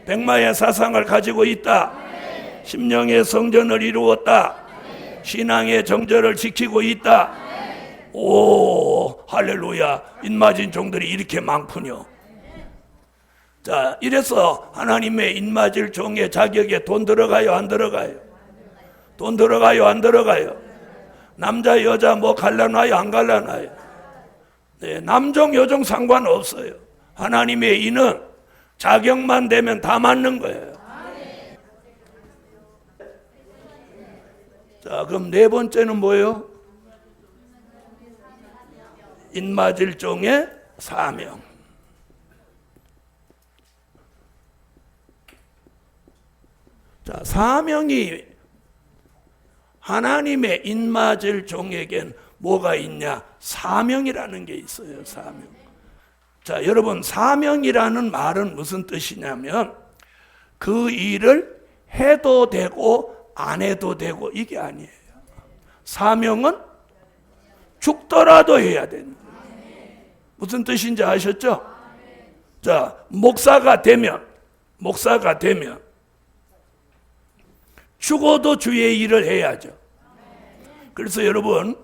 백마의 사상을 가지고 있다. 심령의 성전을 이루었다. 신앙의 정절을 지키고 있다. 오, 할렐루야. 인맞은 종들이 이렇게 많군요. 자, 이래서 하나님의 인맞을 종의 자격에 돈 들어가요, 안 들어가요? 돈 들어가요, 안 들어가요? 남자, 여자 뭐 갈라놔요, 안 갈라놔요? 네, 남종, 여종 상관없어요. 하나님의 인은 자격만 되면 다 맞는 거예요. 자, 그럼 네 번째는 뭐예요? 인맞을 종의 사명. 자, 사명이 하나님의 인맞을 종에겐 뭐가 있냐? 사명이라는 게 있어요. 사명. 자, 여러분, 사명이라는 말은 무슨 뜻이냐면 그 일을 해도 되고 안 해도 되고 이게 아니에요. 사명은 죽더라도 해야 되는 거예요. 무슨 뜻인지 아셨죠? 자, 목사가 되면 죽어도 주의 일을 해야죠. 그래서 여러분,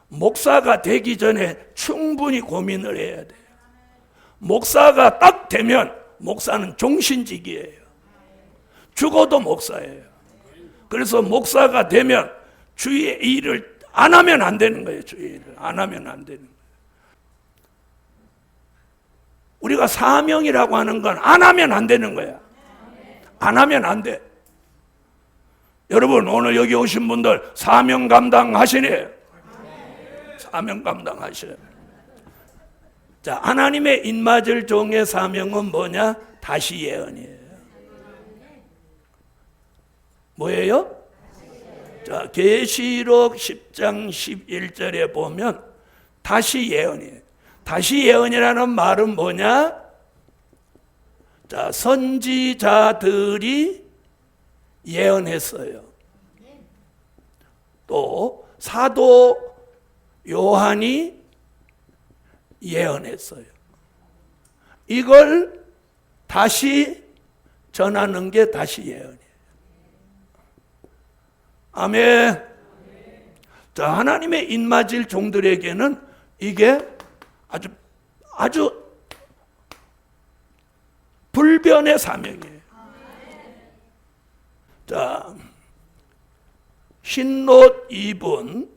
목사가 되기 전에 충분히 고민을 해야 돼요. 목사가 딱 되면 목사는 종신직이에요. 죽어도 목사예요. 그래서 목사가 되면 주의 일을 안 하면 안 되는 거예요. 주의 일을 안 하면 안 되는 거예요. 우리가 사명이라고 하는 건 안 하면 안 되는 거야. 안 하면 안 돼. 여러분, 오늘 여기 오신 분들 사명 감당하시네요. 사명 감당하셔요. 자, 하나님의 인맞을 종의 사명은 뭐냐? 다시 예언이에요. 뭐예요? 자, 계시록 10장 11절에 보면 다시 예언이에요. 다시 예언이라는 말은 뭐냐? 자, 선지자들이 예언했어요. 또 사도 요한이 예언했어요. 이걸 다시 전하는 게 다시 예언이에요. 아멘. 자, 하나님의 인맞을 종들에게는 이게 아주 불변의 사명이에요. 자, 흰옷 입은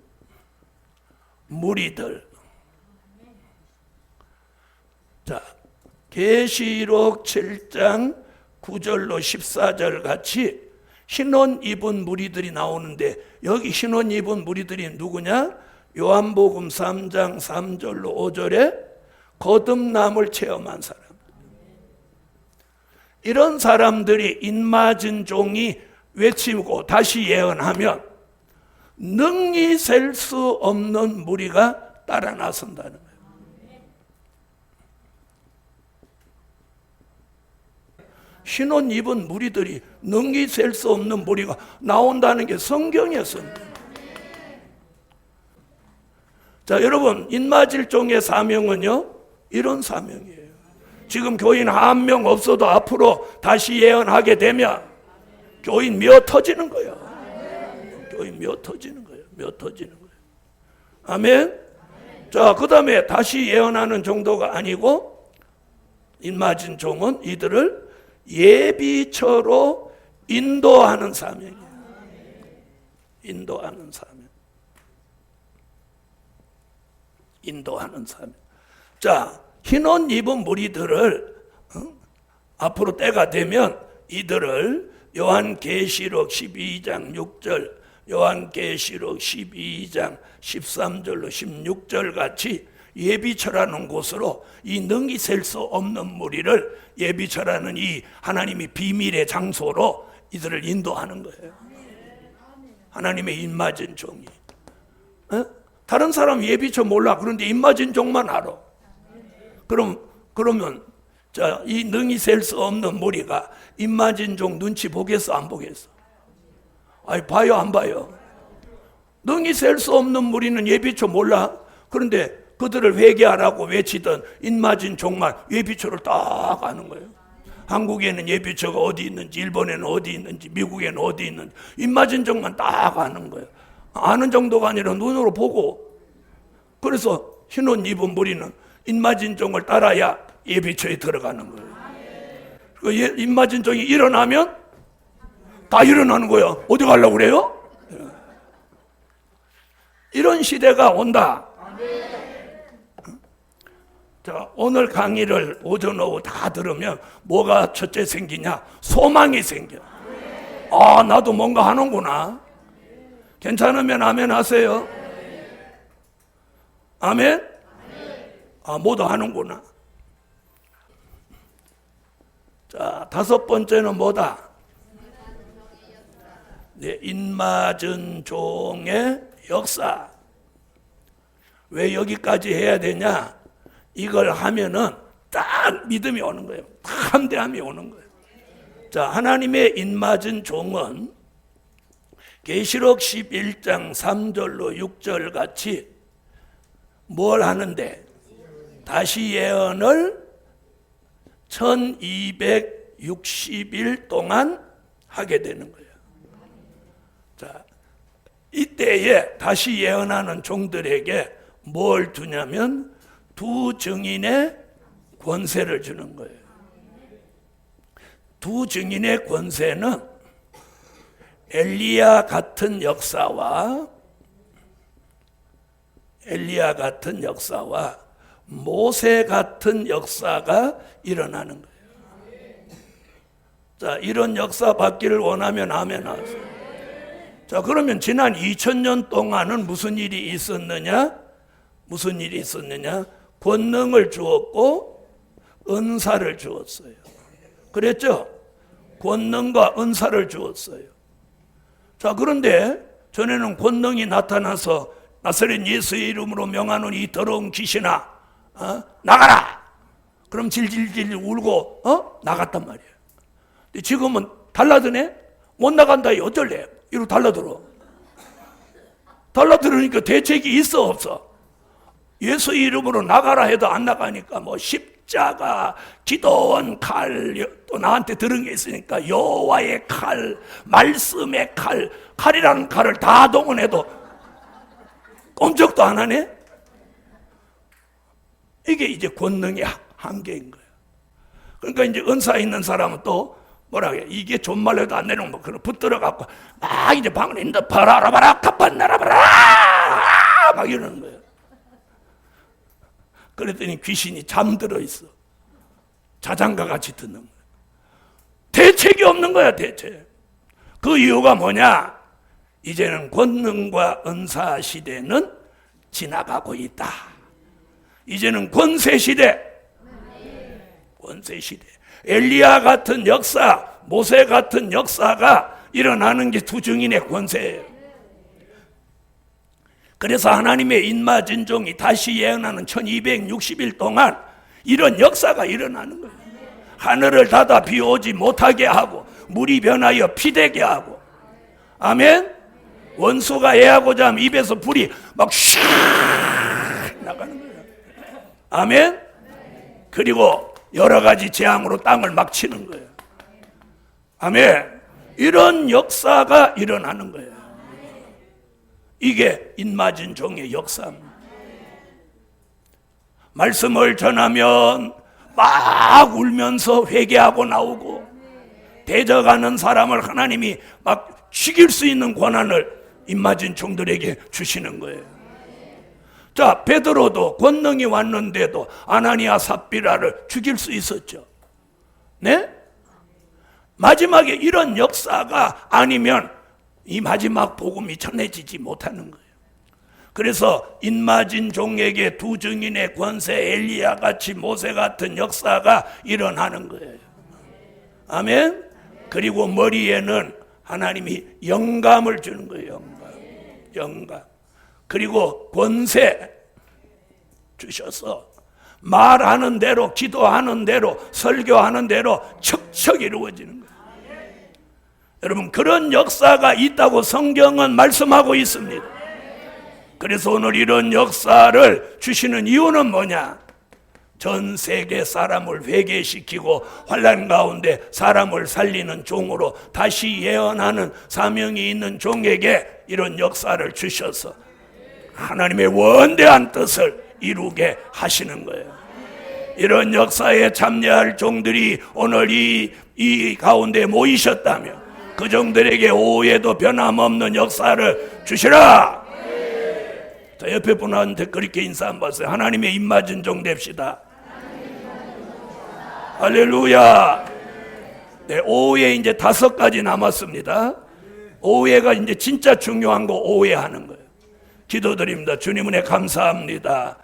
무리들. 자, 계시록 7장 9절로 14절 같이 흰옷 입은 무리들이 나오는데, 여기 흰옷 입은 무리들이 누구냐? 요한복음 3장 3절로 5절에 거듭남을 체험한 사람. 이런 사람들이 인맞은 종이 외치고 다시 예언하면 능히 셀 수 없는 무리가 따라 나선다는 거예요. 흰옷 입은 무리들이 능히 셀 수 없는 무리가 나온다는 게 성경이었습니다. 자, 여러분, 인맞을 종의 사명은요, 이런 사명이에요. 지금 교인 한 명 없어도 앞으로 다시 예언하게 되면 교인 몇 터지는 거예요. 교인 몇 터지는 거예요. 몇 터지는 거예요. 아멘. 자, 그 다음에 다시 예언하는 정도가 아니고, 인맞은 종은 이들을 예비처로 인도하는 사명이에요. 인도하는 사명. 인도하는 사명. 자, 흰옷 입은 무리들을 앞으로 때가 되면 이들을 요한계시록 12장 6절, 요한계시록 12장 13절로 16절 같이 예비처라는 곳으로 이 능히 셀 수 없는 무리를 예비처라는 이 하나님이 비밀의 장소로 이들을 인도하는 거예요. 하나님의 입맞은 종이. 다른 사람 예비처 몰라. 그런데 입맞은 종만 알아. 그러면 자, 이 능히 셀 수 없는 무리가 입맞은 종 눈치 보겠어, 안 보겠어? 아니, 봐요, 안 봐요? 능히 셀 수 없는 무리는 예비처 몰라. 그런데 그들을 회개하라고 외치던 입맞은 종만 예비처를 딱 아는 거예요. 한국에는 예비처가 어디 있는지, 일본에는 어디 있는지, 미국에는 어디 있는지 입맞은 종만 딱 아는 거예요. 아는 정도가 아니라 눈으로 보고. 그래서 흰옷 입은 무리는 입맞은 종을 따라야 예비처에 들어가는 거예요. 그 입맞은 종이 일어나면 다 일어나는 거예요. 어디 가려고 그래요? 이런 시대가 온다. 자, 오늘 강의를 오전 오후 다 들으면 뭐가 첫째 생기냐? 소망이 생겨. 아, 나도 뭔가 하는구나. 괜찮으면 아멘 하세요. 아멘? 아, 모두 하는구나. 자, 다섯 번째는 뭐다? 네, 인맞은 종의 역사. 왜 여기까지 해야 되냐? 이걸 하면은 딱 믿음이 오는 거예요. 딱 함대함이 오는 거예요. 자, 하나님의 인맞은 종은 계시록 11장 3절로 6절 같이 뭘 하는데? 다시 예언을 1260일 동안 하게 되는 거예요. 자, 이때에 다시 예언하는 종들에게 뭘 주냐면 두 증인의 권세를 주는 거예요. 두 증인의 권세는 엘리야 같은 역사와 모세 같은 역사가 일어나는 거예요. 자, 이런 역사 받기를 원하면 아멘 하세요. 자, 그러면 지난 2000년 동안은 무슨 일이 있었느냐? 무슨 일이 있었느냐? 권능을 주었고 은사를 주었어요. 그랬죠? 권능과 은사를 주었어요. 자, 그런데 전에는 권능이 나타나서 나사렛 예수의 이름으로 명하는 이 더러운 귀신아, 나가라! 그럼 질질질 울고 나갔단 말이에요. 근데 지금은 달라드네? 못 나간다. 어쩔래? 이러고 달라들어. 달라들으니까 대책이 있어 없어? 예수 이름으로 나가라 해도 안 나가니까 뭐 십자가, 기도원 칼, 또 나한테 들은 게 있으니까 여호와의 칼, 말씀의 칼, 칼이라는 칼을 다 동원해도 꼼짝도 안 하네? 이게 이제 권능의 한계인 거예요. 그러니까 이제 은사 있는 사람은 또 뭐라 해? 이게 존말로 해도 안 되는 뭐 그런 붙들어 갖고 막 이제 방언인다 파라라바라 카판나라바라 막 이러는 거예요. 그랬더니 귀신이 잠들어 있어. 자장가 같이 듣는 거야. 대책이 없는 거야, 대책. 그 이유가 뭐냐? 이제는 권능과 은사 시대는 지나가고 있다. 이제는 권세 시대. 권세 시대. 엘리야 같은 역사, 모세 같은 역사가 일어나는 게 두 증인의 권세예요. 그래서 하나님의 인마진종이 다시 예언하는 1260일 동안 이런 역사가 일어나는 거예요. 하늘을 닫아 비 오지 못하게 하고 물이 변하여 피되게 하고, 아멘. 원수가 애하고자 하면 입에서 불이 막 샥 나가는 거예요. 아멘. 그리고 여러 가지 재앙으로 땅을 막 치는 거예요. 아멘. 이런 역사가 일어나는 거예요. 이게 인마진 종의 역사입니다. 말씀을 전하면 막 울면서 회개하고 나오고, 대적하는 사람을 하나님이 막 죽일 수 있는 권한을 인마진 종들에게 주시는 거예요. 자, 베드로도 권능이 왔는데도 아나니아 삽비라를 죽일 수 있었죠. 네? 마지막에 이런 역사가 아니면 이 마지막 복음이 전해지지 못하는 거예요. 그래서 인마진 종에게 두 증인의 권세, 엘리야 같이 모세 같은 역사가 일어나는 거예요. 아멘. 그리고 머리에는 하나님이 영감을 주는 거예요. 영감. 그리고 권세 주셔서 말하는 대로, 기도하는 대로, 설교하는 대로 척척 이루어지는 거예요. 여러분, 그런 역사가 있다고 성경은 말씀하고 있습니다. 그래서 오늘 이런 역사를 주시는 이유는 뭐냐? 전 세계 사람을 회개시키고 환난 가운데 사람을 살리는 종으로 다시 예언하는 사명이 있는 종에게 이런 역사를 주셔서 하나님의 원대한 뜻을 이루게 하시는 거예요. 이런 역사에 참여할 종들이 오늘 이 가운데 모이셨다면 그 종들에게 오후에도 변함없는 역사를 주시라. 자, 옆에 분한테 그렇게 인사 한번 하세요. 하나님의 입맞은 종 됩시다. 할렐루야. 네, 오후에 이제 5가지 남았습니다. 오후에가 이제 진짜 중요한 거 오후에 하는 거예요. 기도드립니다. 주님 은혜 감사합니다.